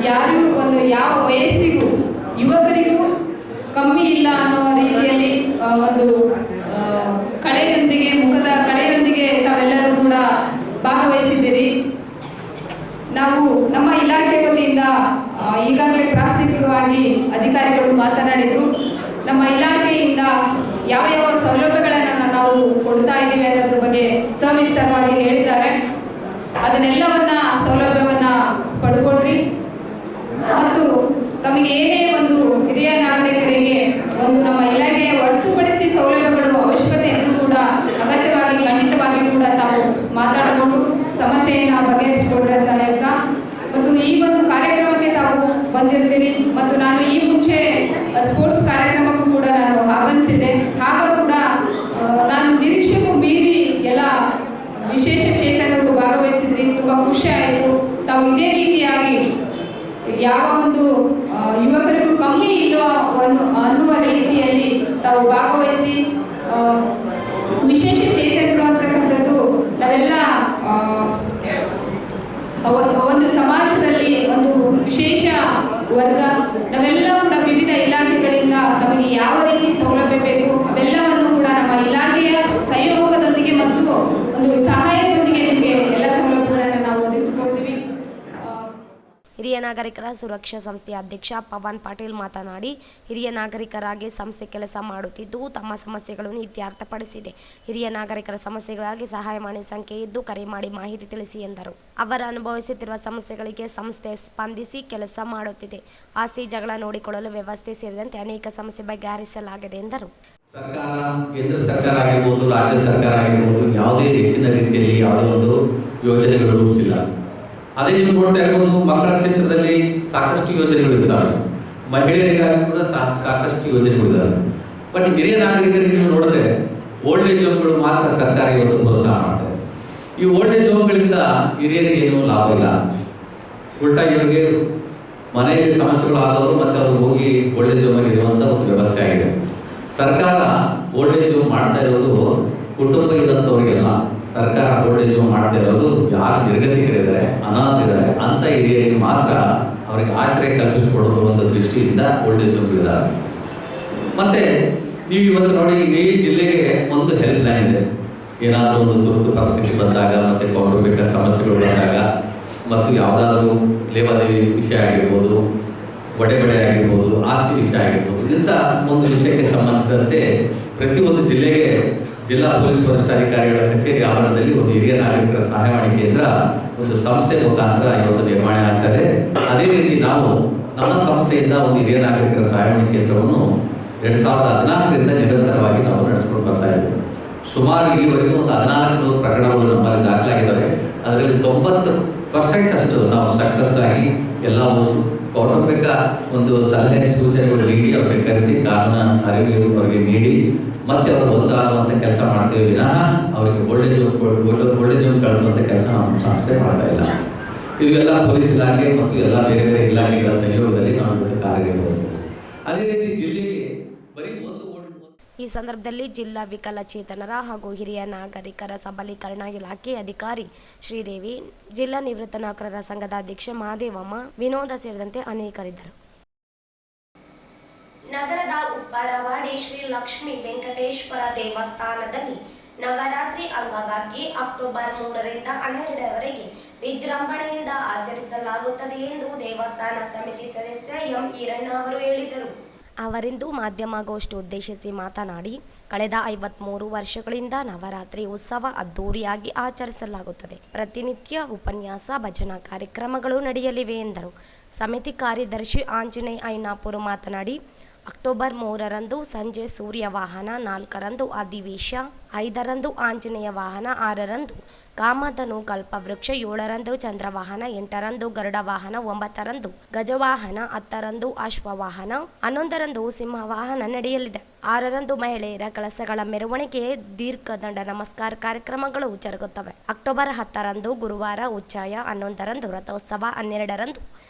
ಯಾರು ಒಂದು ಯಾವ ವಯಸ್ಸಿಗೂ ಯುವಕರಿಗೂ ಕಮ್ಮಿ ಇಲ್ಲ ಅನ್ನೋ ರೀತಿಯಲ್ಲಿ ಒಂದು ಕಳೆಯೊಂದಿಗೆ ಮುಖದ ಕಳೆಯೊಂದಿಗೆ ತಾವೆಲ್ಲರೂ ಕೂಡ ಭಾಗವಹಿಸಿದ್ದೀರಿ. ನಾವು ನಮ್ಮ ಇಲಾಖೆ ವತಿಯಿಂದ ಈಗಾಗಲೇ ಪ್ರಾಸ್ತಾವಿಕವಾಗಿ ಅಧಿಕಾರಿಗಳು ಮಾತನಾಡಿದರು. ನಮ್ಮ ಇಲಾಖೆಯಿಂದ ಯಾವ ಯಾವ ಸೌಲಭ್ಯಗಳನ್ನು ನಾವು ಕೊಡ್ತಾ ಇದ್ದೀವಿ ಅನ್ನೋದ್ರ ಬಗ್ಗೆ ಸವಿಸ್ತರವಾಗಿ ಹೇಳಿದ್ದಾರೆ. ಅದನ್ನೆಲ್ಲವನ್ನ ಸೌಲಭ್ಯವನ್ನು ಪಡ್ಕೊಡ್ರಿ ಮತ್ತು ತಮಗೆ ಏನೇ ಒಂದು ಹಿರಿಯ ನಾಗರಿಕರಿಗೆ ಒಂದು ನಮ್ಮ ಇಲಾಖೆಯ ಹೊರತುಪಡಿಸಿ ಸೌಲಭ್ಯಗಳು ಅವಶ್ಯಕತೆ ಇದ್ದರೂ ಕೂಡ ಅಗತ್ಯವಾಗಿ ಖಂಡಿತವಾಗಿ ಕೂಡ ತಾವು ಮಾತಾಡಿಕೊಂಡು ಸಮಸ್ಯೆಯನ್ನು ಬಗೆಹರಿಸಿಕೊಡ್ರಿ ಅಂತ ಹೇಳ್ತಾ, ಮತ್ತು ಈ ಒಂದು ಕಾರ್ಯಕ್ರಮಕ್ಕೆ ತಾವು ಬಂದಿರ್ತೀರಿ ಮತ್ತು ನಾನು ಈ ಮುಂಚೆ ಸ್ಪೋರ್ಟ್ಸ್ ಕಾರ್ಯಕ್ರಮಕ್ಕೂ ಕೂಡ ನಾನು ಆಗಮಿಸಿದ್ದೆ. ಆಗ ಕೂಡ ನಾನು ನಿರೀಕ್ಷೆಗೂ ಮೀರಿ ಎಲ್ಲ ವಿಶೇಷ ಚೇತನರು ಭಾಗವಹಿಸಿದ್ರಿ. ತುಂಬ ಖುಷಿ ಆಯಿತು. ತಾವು ಇದೇ ರೀತಿಯಾಗಿ ಯಾವ ಒಂದು ಯುವಕರಿಗೂ ಕಮ್ಮಿ ಇಲ್ಲೋ ಅನ್ನುವ ರೀತಿಯಲ್ಲಿ ತಾವು ಭಾಗವಹಿಸಿ ವಿಶೇಷ ಚೇತನರು ಅಂತಕ್ಕಂಥದ್ದು ನಾವೆಲ್ಲ ಒಂದು ಸಮಾಜದಲ್ಲಿ ಒಂದು ವಿಶೇಷ ವರ್ಗ. ನಾವೆಲ್ಲ ಕೂಡ ವಿವಿಧ ಇಲಾಖೆಗಳಿಂದ ತಮಗೆ ಯಾವ ರೀತಿ ಸೌಲಭ್ಯ ಬೇಕು ಅವೆಲ್ಲವನ್ನು ಕೂಡ ನಮ್ಮ ಇಲಾಖೆಯ ಸಹಯೋಗದೊಂದಿಗೆ ಮತ್ತು ಒಂದು ಸಹಾಯದೊಂದಿಗೆ ನಿಮಗೆ ಎಲ್ಲ ಸೌಲಭ್ಯಗಳನ್ನು ನಾವು ಒದಗಿಸಿಕೊಡ್ತೀವಿ. ಹಿರಿಯ ನಾಗರಿಕರ ಸುರಕ್ಷಾ ಸಂಸ್ಥೆಯ ಅಧ್ಯಕ್ಷ ಪವನ್ ಪಾಟೀಲ್ ಮಾತನಾಡಿ, ಹಿರಿಯ ನಾಗರಿಕರಾಗಿ ಸಂಸ್ಥೆ ಕೆಲಸ ಮಾಡುತ್ತಿದ್ದು ತಮ್ಮ ಸಮಸ್ಯೆಗಳನ್ನು ಇತ್ಯರ್ಥಪಡಿಸಿದೆ. ಹಿರಿಯ ನಾಗರಿಕರ ಸಮಸ್ಯೆಗಳಾಗಿ ಸಹಾಯವಾಣಿ ಸಂಖ್ಯೆ ಇದ್ದು ಕರೆ ಮಾಡಿ ಮಾಹಿತಿ ತಿಳಿಸಿ ಎಂದರು. ಅವರ ಅನುಭವಿಸುತ್ತಿರುವ ಸಮಸ್ಯೆಗಳಿಗೆ ಸಂಸ್ಥೆ ಸ್ಪಂದಿಸಿ ಕೆಲಸ ಮಾಡುತ್ತಿದೆ. ಆಸ್ತಿ ಜಗಳ ನೋಡಿಕೊಳ್ಳಲು ವ್ಯವಸ್ಥೆ ಸೇರಿದಂತೆ ಅನೇಕ ಸಮಸ್ಯೆ ಬಗೆಹರಿಸಲಾಗಿದೆ ಎಂದರು. ಸರ್ಕಾರ, ಕೇಂದ್ರ ಸರ್ಕಾರ ಆಗಿರ್ಬೋದು, ರಾಜ್ಯ ಸರ್ಕಾರ ಆಗಿರ್ಬೋದು, ಯಾವುದೇ ಹೆಚ್ಚಿನ ರೀತಿಯಲ್ಲಿ ಯಾವುದೇ ಒಂದು ಯೋಜನೆಗಳು ರೂಪಿಸಿಲ್ಲ. ಅದೇ ನೀವು ನೋಡ್ತಾ ಇರ್ಬೋದು, ಮಕ್ಕಳ ಕ್ಷೇತ್ರದಲ್ಲಿ ಸಾಕಷ್ಟು ಯೋಜನೆಗಳಿದ್ದಾವೆ, ಮಹಿಳೆಯರಿಗಾಗಿ ಕೂಡ ಸಾಕಷ್ಟು ಯೋಜನೆಗಳಿದ್ದಾವೆ. ಬಟ್ ಹಿರಿಯ ನಾಗರಿಕರಿಗೆ ನೀವು ನೋಡಿದ್ರೆ ಓಲ್ಡ್ ಏಜ್ ಹೋಮ್ಗಳು ಮಾತ್ರ ಸರ್ಕಾರ ಇವತ್ತು ಪ್ರೋತ್ಸಾಹ ಮಾಡ್ತಾರೆ. ಈ ಓಲ್ಡ್ ಏಜ್ ಹೋಮ್ಗಳಿಂದ ಹಿರಿಯರಿಗೆ ಏನೂ ಲಾಭ ಇಲ್ಲ. ಉಲ್ಟಾ ಇವರಿಗೆ ಮನೆಯಲ್ಲಿ ಸಮಸ್ಯೆಗಳು ಆದವರು ಮತ್ತೆ ಅವರು ಹೋಗಿ ಓಲ್ಡ್ ಏಜ್ ಹೋಮಲ್ಲಿ ಇರುವಂಥ ಒಂದು ವ್ಯವಸ್ಥೆ ಆಗಿದೆ. ಸರ್ಕಾರ ಓಲ್ಡ್ ಏಜ್ ಹೋಮ್ ಮಾಡ್ತಾ ಇರೋದು ಕುಟುಂಬ ಇರೋಂಥವ್ರಿಗೆಲ್ಲ. ಸರ್ಕಾರ ಓಲ್ಡ್ ಏಜ್ ಹೋಮ್ ಮಾಡ್ತಾ ಇರೋದು ಯಾರು ನಿರ್ಗತಿಕರಿದ್ದಾರೆ, ಅನಾಥರಿದ್ದಾರೆ ಅಂಥ ಹಿರಿಯರಿಗೆ ಮಾತ್ರ ಅವರಿಗೆ ಆಶ್ರಯ ಕಲ್ಪಿಸಿಕೊಡೋದು ಒಂದು ದೃಷ್ಟಿಯಿಂದ ಓಲ್ಡ್ ಏಜ್ ಹೋಮ್ಗಳಿದ್ದಾರೆ. ಮತ್ತು ನೀವು ಇವತ್ತು ನೋಡಿ, ಇಡೀ ಜಿಲ್ಲೆಗೆ ಒಂದು ಹೆಲ್ಪ್ ಲೈನ್ ಇದೆ. ಏನಾದರೂ ಒಂದು ತುರ್ತು ಪರಿಸ್ಥಿತಿ ಬಂದಾಗ, ಮತ್ತು ಕೌಟುಂಬಿಕ ಸಮಸ್ಯೆಗಳು ಬಂದಾಗ, ಮತ್ತು ಯಾವುದಾದ್ರೂ ಲೇವಾದೇವಿ ವಿಷಯ ಆಗಿರ್ಬೋದು, ಒಡೆಬಡೆ ಆಗಿರ್ಬೋದು, ಆಸ್ತಿ ವಿಷಯ ಆಗಿರ್ಬೋದು, ಇಂಥ ಒಂದು ವಿಷಯಕ್ಕೆ ಸಂಬಂಧಿಸಿದಂತೆ ಪ್ರತಿಯೊಂದು ಜಿಲ್ಲೆಗೆ ಜಿಲ್ಲಾ ಪೊಲೀಸ್ ವರಿಷ್ಠಾಧಿಕಾರಿಗಳ ಕಚೇರಿ ಆವರಣದಲ್ಲಿ ಒಂದು ಹಿರಿಯ ನಾಗರಿಕರ ಸಹಾಯವಾಣಿ ಕೇಂದ್ರ ಒಂದು ಸಂಸ್ಥೆ ಮುಖಾಂತರ ಇವತ್ತು ನಿರ್ಮಾಣ ಆಗ್ತದೆ. ಅದೇ ರೀತಿ ನಾವು ನಮ್ಮ ಸಂಸ್ಥೆಯಿಂದ ಒಂದು ಹಿರಿಯ ನಾಗರಿಕರ ಸಹಾಯವಾಣಿ ಕೇಂದ್ರವನ್ನು 2014ರಿಂದ ನಿರಂತರವಾಗಿ ನಾವು ನಡೆಸ್ಕೊಂಡು ಬರ್ತಾ ಇದ್ದೀವಿ. ಸುಮಾರು ಇಲ್ಲಿವರೆಗೂ ಒಂದು 1400 ಪ್ರಕರಣಗಳು ನಮ್ಮಲ್ಲಿ ದಾಖಲಾಗಿದ್ದಾವೆ. ಅದರಲ್ಲಿ 90% ಅಷ್ಟು ನಾವು ಸಕ್ಸಸ್ ಆಗಿ ಎಲ್ಲ ಕೌಟುಂಬಿಕ ಒಂದು ಸಲಹೆ ಸೂಚನೆಗಳು ನೀಡಿ ಅವ್ರಿಗೆ ಕರೆಸಿ ಕಾನೂನು ಅರಿವು ಅವರಿಗೆ ನೀಡಿ ಮತ್ತೆ ಅವರು ಒಂದಾಗುವಂಥ ಕೆಲಸ ಮಾಡ್ತೇವೆ ವಿನಃ ಅವರಿಗೆ ಓಲ್ಡ್ ಏಜ್ ಹೋಮ್ ಕಳಿಸುವಂಥ ಕೆಲಸ ನಾವು ಸಂಸ್ಥೆ ಮಾಡ್ತಾ ಇಲ್ಲ. ಇದೆಲ್ಲ ಪೊಲೀಸ್ ಇಲಾಖೆ ಮತ್ತು ಎಲ್ಲ ಬೇರೆ ಬೇರೆ ಇಲಾಖೆಗಳ ಸಹಯೋಗದಲ್ಲಿ ನಾವು ಇವತ್ತು ಕಾರ್ಯನಿರ್ವಹಿಸ್ತೇವೆ. ಅದೇ ರೀತಿ ಜಿಲ್ಲೆಗೆ ಬರೀ ಈ ಸಂದರ್ಭದಲ್ಲಿ ಜಿಲ್ಲಾ ವಿಕಲಚೇತನರ ಹಾಗೂ ಹಿರಿಯ ನಾಗರಿಕರ ಸಬಲೀಕರಣ ಇಲಾಖೆ ಅಧಿಕಾರಿ ಶ್ರೀದೇವಿ, ಜಿಲ್ಲಾ ನಿವೃತ್ತ ನೌಕರರ ಸಂಘದ ಅಧ್ಯಕ್ಷೆ ಮಹಾದೇವಮ್ಮ, ವಿನೋದ ಸೇರಿದಂತೆ ಅನೇಕರಿದ್ದರು. ನಗರದ ಉಪ್ಪಾರವಾಡಿ ಶ್ರೀ ಲಕ್ಷ್ಮೀ ವೆಂಕಟೇಶ್ವರ ದೇವಸ್ಥಾನದಲ್ಲಿ ನವರಾತ್ರಿ ಅಂಗವಾಗಿ ಅಕ್ಟೋಬರ್ 3ರಿಂದ 12ರವರೆಗೆ ವಿಜೃಂಭಣೆಯಿಂದ ಆಚರಿಸಲಾಗುತ್ತದೆ ಎಂದು ದೇವಸ್ಥಾನ ಸಮಿತಿ ಸದಸ್ಯ ಎಂ ಈರಣ್ಣ ಅವರು ಹೇಳಿದರು. ಅವರಿಂದು ಮಾಧ್ಯಮಗೋಷ್ಠಿ ಉದ್ದೇಶಿಸಿ ಮಾತನಾಡಿ, ಕಳೆದ 53 ವರ್ಷಗಳಿಂದ ನವರಾತ್ರಿ ಉತ್ಸವ ಅದ್ದೂರಿಯಾಗಿ ಆಚರಿಸಲಾಗುತ್ತದೆ. ಪ್ರತಿನಿತ್ಯ ಉಪನ್ಯಾಸ, ಭಜನಾ ಕಾರ್ಯಕ್ರಮಗಳು ನಡೆಯಲಿವೆ ಎಂದರು. ಸಮಿತಿ ಕಾರ್ಯದರ್ಶಿ ಆಂಜನೇಯ ಐನಾಪುರ ಮಾತನಾಡಿ, ಅಕ್ಟೋಬರ್ 3ರಂದು ಸಂಜೆ ಸೂರ್ಯ ವಾಹನ, 4ರಂದು ಅಧಿವೇಶ, 5ರಂದು ಆಂಜನೇಯ ವಾಹನ, 6ರಂದು ಕಾಮಧನು ಕಲ್ಪವೃಕ್ಷ, 7ರಂದು ಚಂದ್ರವಾಹನ, 8ರಂದು ಗರುಡ ವಾಹನ, 9ರಂದು ಗಜವಾಹನ, 10ರಂದು ಅಶ್ವವಾಹನ, 11ರಂದು ಸಿಂಹವಾಹನ ನಡೆಯಲಿದೆ. 6ರಂದು ಮಹಿಳೆಯರ ಕಳಸಗಳ ಮೆರವಣಿಗೆ, ದೀರ್ಘದಂಡ ನಮಸ್ಕಾರ ಕಾರ್ಯಕ್ರಮಗಳು ಜರುಗುತ್ತವೆ. ಅಕ್ಟೋಬರ್ 10ರಂದು ಗುರುವಾರ ಉಚ್ಚಾಯ, 11ರಂದು ರಥೋತ್ಸವ, 12ರಂದು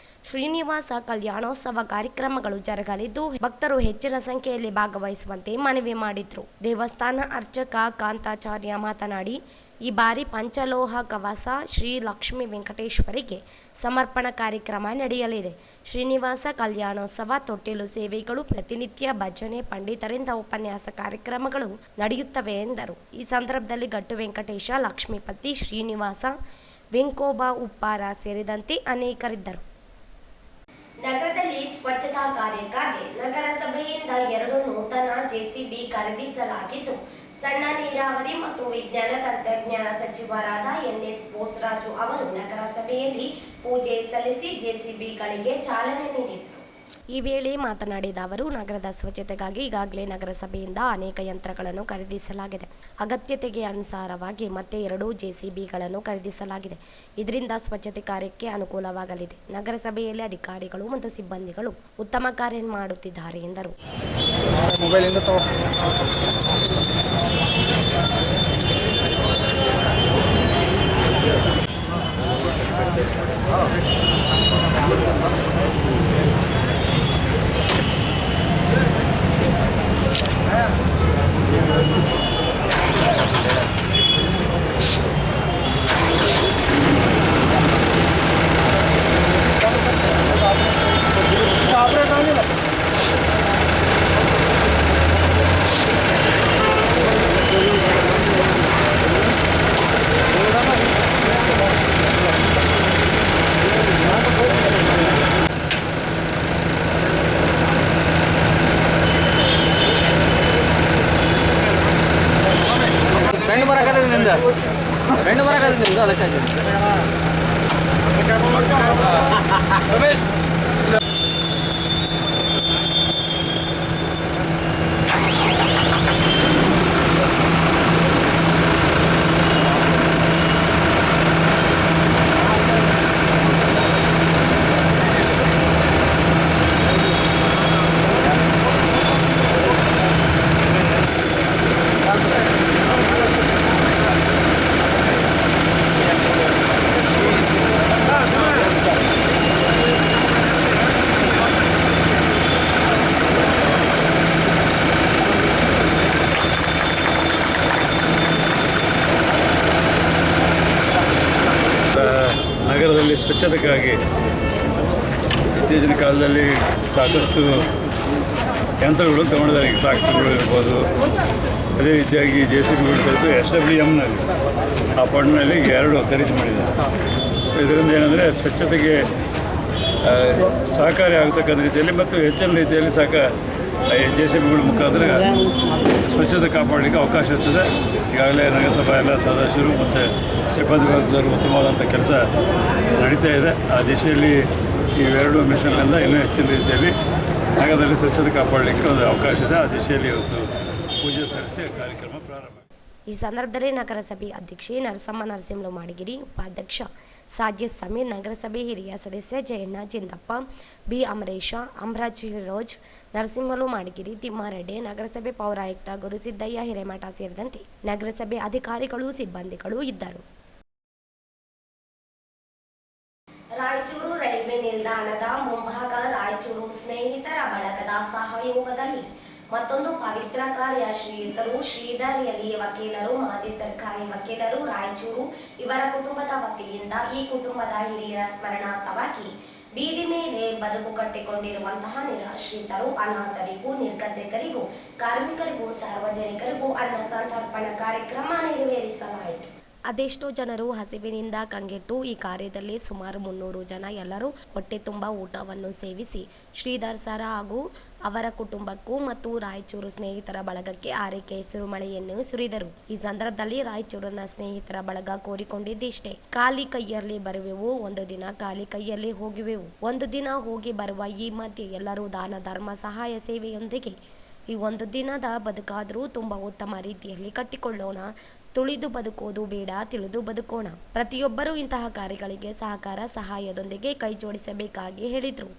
ಶ್ರೀನಿವಾಸ ಕಲ್ಯಾಣೋತ್ಸವ ಕಾರ್ಯಕ್ರಮಗಳು ಜರುಗಲಿದ್ದು ಭಕ್ತರು ಹೆಚ್ಚಿನ ಸಂಖ್ಯೆಯಲ್ಲಿ ಭಾಗವಹಿಸುವಂತೆ ಮನವಿ ಮಾಡಿದ್ರು. ದೇವಸ್ಥಾನ ಅರ್ಚಕ ಕಾಂತಾಚಾರ್ಯ ಮಾತನಾಡಿ, ಈ ಬಾರಿ ಪಂಚಲೋಹ ಕವಸ ಶ್ರೀ ಲಕ್ಷ್ಮೀ ವೆಂಕಟೇಶ್ವರಿಗೆ ಸಮರ್ಪಣಾ ಕಾರ್ಯಕ್ರಮ ನಡೆಯಲಿದೆ. ಶ್ರೀನಿವಾಸ ಕಲ್ಯಾಣೋತ್ಸವ, ತೊಟ್ಟಿಲು ಸೇವೆಗಳು, ಪ್ರತಿನಿತ್ಯ ಭಜನೆ, ಪಂಡಿತರಿಂದ ಉಪನ್ಯಾಸ ಕಾರ್ಯಕ್ರಮಗಳು ನಡೆಯುತ್ತವೆ ಎಂದರು. ಈ ಸಂದರ್ಭದಲ್ಲಿ ಗಟ್ಟು ವೆಂಕಟೇಶ, ಲಕ್ಷ್ಮೀಪತಿ, ಶ್ರೀನಿವಾಸ, ವೆಂಕೋಬ ಉಪ್ಪಾರ ಸೇರಿದಂತೆ ಅನೇಕರಿದ್ದರು. ನಗರದಲ್ಲಿ ಸ್ವಚ್ಛತಾ ಕಾರ್ಯಕ್ಕಾಗಿ ನಗರಸಭೆಯಿಂದ 2 ನೂತನ ಜೆಸಿಬಿ ಖರೀದಿಸಲಾಗಿದ್ದು, ಸಣ್ಣ ನೀರಾವರಿ ಮತ್ತು ವಿಜ್ಞಾನ ತಂತ್ರಜ್ಞಾನ ಸಚಿವರಾದ ಎನ್ಎಸ್ ಬೋಸರಾಜು ಅವರು ನಗರಸಭೆಯಲ್ಲಿ ಪೂಜೆ ಸಲ್ಲಿಸಿ ಜೆಸಿಬಿಗಳಿಗೆ ಚಾಲನೆ ನೀಡಿದರು. ಈ ವೇಳೆ ಮಾತನಾಡಿದ ಅವರು, ನಗರದ ಸ್ವಚ್ಛತೆಗಾಗಿ ಈಗಾಗಲೇ ನಗರಸಭೆಯಿಂದ ಅನೇಕ ಯಂತ್ರಗಳನ್ನು ಖರೀದಿಸಲಾಗಿದೆ. ಅಗತ್ಯತೆಗೆ ಅನುಸಾರವಾಗಿ ಮತ್ತೆ 2 ಜೆಸಿಬಿಗಳನ್ನು ಖರೀದಿಸಲಾಗಿದೆ. ಇದರಿಂದ ಸ್ವಚ್ಛತೆ ಕಾರ್ಯಕ್ಕೆ ಅನುಕೂಲವಾಗಲಿದೆ. ನಗರಸಭೆಯಲ್ಲಿ ಅಧಿಕಾರಿಗಳು ಮತ್ತು ಸಿಬ್ಬಂದಿಗಳು ಉತ್ತಮ ಕಾರ್ಯ ಮಾಡುತ್ತಿದ್ದಾರೆ ಎಂದರು. ನಗರದಲ್ಲಿ ಸ್ವಚ್ಛತೆಗಾಗಿ ಇತ್ತೀಚಿನ ಕಾಲದಲ್ಲಿ ಸಾಕಷ್ಟು ಯಂತ್ರಗಳು ತಗೊಂಡಿದ್ದಾರೆ. ಟ್ರಾಕ್ಟರ್ಗಳು ಇರ್ಬೋದು, ಅದೇ ರೀತಿಯಾಗಿ ಜೆಸಿಬಿಗಳು ಸಹಿತ SWMನಲ್ಲಿ ಆ ಫಂಡ್ನಲ್ಲಿ 2 ಖರೀದಿ ಮಾಡಿದ್ದಾರೆ. ಇದರಿಂದ ಏನಂದರೆ ಸ್ವಚ್ಛತೆಗೆ ಸಹಕಾರಿ ಆಗತಕ್ಕಂಥ ರೀತಿಯಲ್ಲಿ ಮತ್ತು ಹೆಚ್ಚಿನ ರೀತಿಯಲ್ಲಿ ಜೆಸಿಬಿಗಳ ಮುಖಾಂತರ ಸ್ವಚ್ಛತೆ ಕಾಪಾಡಲಿಕ್ಕೆ ಅವಕಾಶ ಇರ್ತದೆ. ಈಗಾಗಲೇ ನಗರಸಭಾ ಎಲ್ಲ ಸದಸ್ಯರು ಮತ್ತು ಸಿಬ್ಬಂದಿ ವರ್ಗದವರು ಉತ್ತಮವಾದಂಥ ಕೆಲಸ ನಡೀತಾ ಇದೆ. ಆ ದಿಶೆಯಲ್ಲಿ ಈ 2 ಮಿಷನ್ನಿಂದ ಇನ್ನೂ ಹೆಚ್ಚಿನ ರೀತಿಯಲ್ಲಿ ನಗರದಲ್ಲಿ ಸ್ವಚ್ಛತೆ ಕಾಪಾಡಲಿಕ್ಕೆ ಒಂದು ಅವಕಾಶ ಇದೆ. ಆ ದಿಶೆಯಲ್ಲಿ ಇವತ್ತು ಪೂಜೆ ಸಲ್ಲಿಸಿ ಕಾರ್ಯಕ್ರಮ ಪ್ರಾರಂಭ. ಈ ಸಂದರ್ಭದಲ್ಲಿ ನಗರಸಭೆ ಅಧ್ಯಕ್ಷೆ ನರಸಮ್ಮ ನರಸಿಂಹಲು ಮಾಡಿಗಿರಿ, ಉಪಾಧ್ಯಕ್ಷ ಸಾಜಿದ್ ಸಮೀರ್, ನಗರಸಭೆ ಹಿರಿಯ ಸದಸ್ಯ ಜಯಣ್ಣ ಜಿಂದಪ್ಪ, ಬಿ ಅಮರೇಶ, ಅಮರಾಜ್ ಹಿರೋಜ್, ನರಸಿಂಹಲು ಮಾಡಿಗಿರಿ, ತಿಮ್ಮಾರೆಡ್ಡಿ, ನಗರಸಭೆ ಪೌರಾಯುಕ್ತ ಗುರುಸಿದ್ದಯ್ಯ ಹಿರೇಮಠ ಸೇರಿದಂತೆ ನಗರಸಭೆ ಅಧಿಕಾರಿಗಳು, ಸಿಬ್ಬಂದಿಗಳು ಇದ್ದರು. ರಾಯಚೂರು ರೈಲ್ವೆ ನಿಲ್ದಾಣದ ಮುಂಭಾಗ ರಾಯಚೂರು ಸ್ನೇಹಿತರ ಬಳಗದ ಸಹಯೋಗದಲ್ಲಿ ಮತ್ತೊಂದು ಪವಿತ್ರ ಕಾರ್ಯ. ಶ್ರೀಯುತರು ಶ್ರೀಧರ್ ಯಲಿ ವಕೀಲರು, ಮಾಜಿ ಸರ್ಕಾರಿ ವಕೀಲರು, ರಾಯಚೂರು ಇವರ ಕುಟುಂಬದ ವತಿಯಿಂದ ಈ ಕುಟುಂಬದ ಹಿರಿಯರ ಸ್ಮರಣಾರ್ಥವಾಗಿ ಬೀದಿ ಮೇಲೆ ಬದುಕು ಕಟ್ಟಿಕೊಂಡಿರುವಂತಹ ನಿರಾಶ್ರಿತರು, ಅನಾಥರಿಗೂ, ನಿರ್ಗತಿಕರಿಗೂ, ಕಾರ್ಮಿಕರಿಗೂ, ಸಾರ್ವಜನಿಕರಿಗೂ ಅನ್ನ ಸಂತರ್ಪಣಾ ಕಾರ್ಯಕ್ರಮ ನೆರವೇರಿಸಲಾಯಿತು. ಅದೆಷ್ಟೋ ಜನರು ಹಸಿವಿನಿಂದ ಕಂಗೆಟ್ಟು ಈ ಕಾರ್ಯದಲ್ಲಿ ಸುಮಾರು 300 ಜನ ಎಲ್ಲರೂ ಹೊಟ್ಟೆ ತುಂಬ ಊಟವನ್ನು ಸೇವಿಸಿ ಶ್ರೀಧರ್ ಸರ್ ಹಾಗೂ ಅವರ ಕುಟುಂಬಕ್ಕೂ ಮತ್ತು ರಾಯಚೂರು ಸ್ನೇಹಿತರ ಬಳಗಕ್ಕೆ ಆರೈಕೆ ಸುರಿಮಳೆಯನ್ನು ಸುರಿದರು. ಈ ಸಂದರ್ಭದಲ್ಲಿ ರಾಯಚೂರಿನ ಸ್ನೇಹಿತರ ಬಳಗ ಕೋರಿಕೊಂಡಿದ್ದಿಷ್ಟೇ, ಖಾಲಿ ಕೈಯಲ್ಲಿ ಬರುವೆವು, ಒಂದು ದಿನ ಖಾಲಿ ಕೈಯಲ್ಲಿ ಹೋಗುವೆವು. ಒಂದು ದಿನ ಹೋಗಿ ಬರುವ ಈ ಮಧ್ಯೆ ಎಲ್ಲರೂ ದಾನ ಧರ್ಮ ಸಹಾಯ ಸೇವೆಯೊಂದಿಗೆ ಈ ಒಂದು ದಿನದ ಬದುಕಾದರೂ ತುಂಬ ಉತ್ತಮ ರೀತಿಯಲ್ಲಿ ಕಟ್ಟಿಕೊಳ್ಳೋಣ. ತುಳಿದು ಬದುಕೋದು ಬೇಡ, ತಿಳಿದು ಬದುಕೋಣ. ಪ್ರತಿಯೊಬ್ಬರೂ ಇಂತಹ ಕಾರ್ಯಗಳಿಗೆ ಸಹಕಾರ ಸಹಾಯದೊಂದಿಗೆ ಕೈ ಜೋಡಿಸಬೇಕಾಗಿ ಹೇಳಿದರು.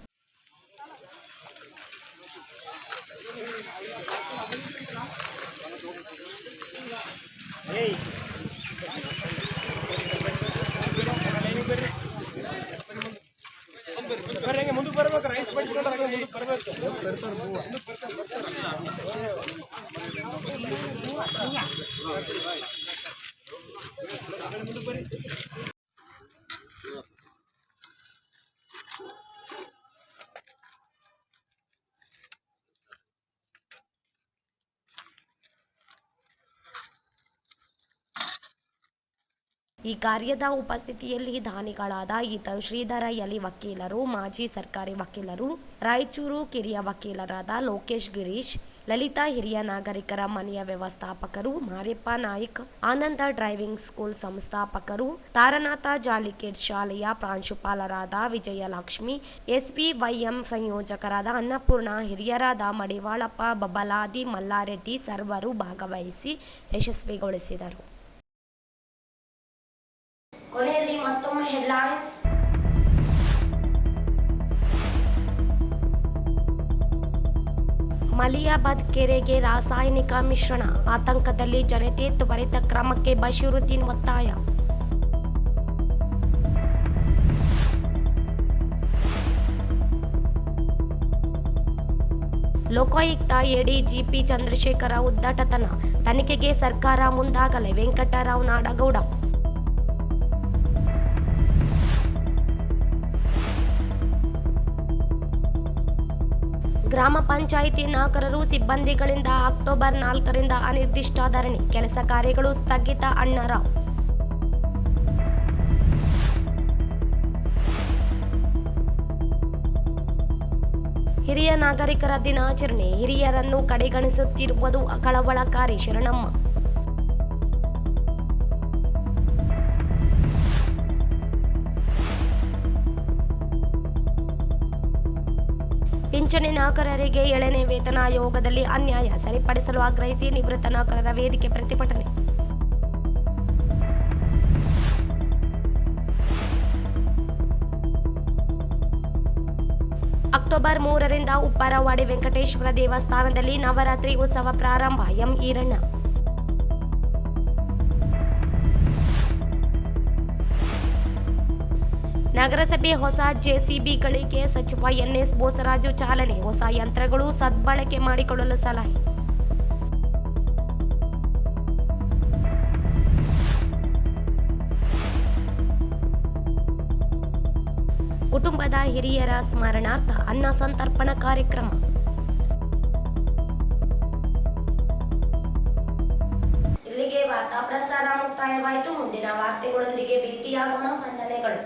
ಈ ಕಾರ್ಯದ ಉಪಸ್ಥಿತಿಯಲ್ಲಿ ದಾನಿಗಳಾದ ಈತರು ಶ್ರೀಧರ ಯಲಿ ವಕೀಲರು, ಮಾಜಿ ಸರ್ಕಾರಿ ವಕೀಲರು, ರಾಯಚೂರು ಕಿರಿಯ ವಕೀಲರಾದ ಲೋಕೇಶ್ ಗಿರೀಶ್, ಲಲಿತಾ ಹಿರಿಯ ನಾಗರಿಕರ ಮನೆಯ ವ್ಯವಸ್ಥಾಪಕರು, ಮಾರಿಯಪ್ಪ ನಾಯ್ಕ್, ಆನಂದ ಡ್ರೈವಿಂಗ್ ಸ್ಕೂಲ್ ಸಂಸ್ಥಾಪಕರು, ತಾರನಾಥ ಜಾಲಿಕೇಟ್ ಶಾಲೆಯ ಪ್ರಾಂಶುಪಾಲರಾದ ವಿಜಯಲಕ್ಷ್ಮಿ, SPYM ಸಂಯೋಜಕರಾದ ಅನ್ನಪೂರ್ಣ, ಹಿರಿಯರಾದ ಮಡಿವಾಳಪ್ಪ, ಬಬಲಾದಿ, ಮಲ್ಲಾರೆಡ್ಡಿ ಸರ್ವರು ಭಾಗವಹಿಸಿ ಯಶಸ್ವಿಗೊಳಿಸಿದರು. ಕೊನೆಯಲ್ಲಿ ಮತ್ತೊಮ್ಮೆ ಹೆಡ್ಲೈನ್ಸ್. ಮಲಿಯಾಬಾದ್ ಕೆರೆಗೆ ರಾಸಾಯನಿಕ ಮಿಶ್ರಣ, ಆತಂಕದಲ್ಲಿ ಜನತೆ, ತ್ವರಿತ ಕ್ರಮಕ್ಕೆ ಬಶೀರುದ್ದೀನ್ ಒತ್ತಾಯ. ಲೋಕಾಯುಕ್ತ ADGP ಚಂದ್ರಶೇಖರ ಉದ್ದಟತನ, ತನಿಖೆಗೆ ಸರ್ಕಾರ ಮುಂದಾಗಲೇ ವೆಂಕಟರಾವ್ ನಾಡಗೌಡ. ಗ್ರಾಮ ಪಂಚಾಯಿತಿ ನೌಕರರು ಸಿಬ್ಬಂದಿಗಳಿಂದ ಅಕ್ಟೋಬರ್ 4ರಿಂದ ಅನಿರ್ದಿಷ್ಟ ಧರಣಿ, ಕೆಲಸ ಕಾರ್ಯಗಳು ಸ್ಥಗಿತ. ಅಣ್ಣಾರಾವ್. ಹಿರಿಯ ನಾಗರಿಕರ ದಿನಾಚರಣೆ, ಹಿರಿಯರನ್ನು ಕಡೆಗಣಿಸುತ್ತಿರುವುದು ಕಳವಳಕಾರಿ. ಶರಣಮ್ಮ. ಪಿಂಚಣಿ ನೌಕರರಿಗೆ 7ನೇ ವೇತನ ಆಯೋಗದಲ್ಲಿ ಅನ್ಯಾಯ ಸರಿಪಡಿಸಲು ಆಗ್ರಹಿಸಿ ನಿವೃತ್ತ ನೌಕರರ ವೇದಿಕೆ ಪ್ರತಿಭಟನೆ. ಅಕ್ಟೋಬರ್ 3ರಿಂದ ಉಪ್ಪಾರವಾಡಿ ವೆಂಕಟೇಶ್ವರ ದೇವಸ್ಥಾನದಲ್ಲಿ ನವರಾತ್ರಿ ಉತ್ಸವ ಪ್ರಾರಂಭ. ಎಂ ಈರಣ್ಣ. ನಗರಸಭೆ ಹೊಸ JCBಗಳಿಗೆ ಸಚಿವ NS ಬೋಸರಾಜು ಚಾಲನೆ, ಹೊಸ ಯಂತ್ರಗಳು ಸದ್ಬಳಕೆ ಮಾಡಿಕೊಳ್ಳಲು ಸಲಹೆ. ಕುಟುಂಬದ ಹಿರಿಯರ ಸ್ಮರಣಾರ್ಥ ಅನ್ನ ಸಂತರ್ಪಣಾ ಕಾರ್ಯಕ್ರಮ. ಇಲ್ಲಿಗೆ ವಾರ್ತಾ ಪ್ರಸಾರ ಮುಕ್ತಾಯವಾಯಿತು. ಮುಂದಿನ ವಾರ್ತೆಗಳೊಂದಿಗೆ ಭೇಟಿಯಾಗೋಣ. ವಂದನೆಗಳು.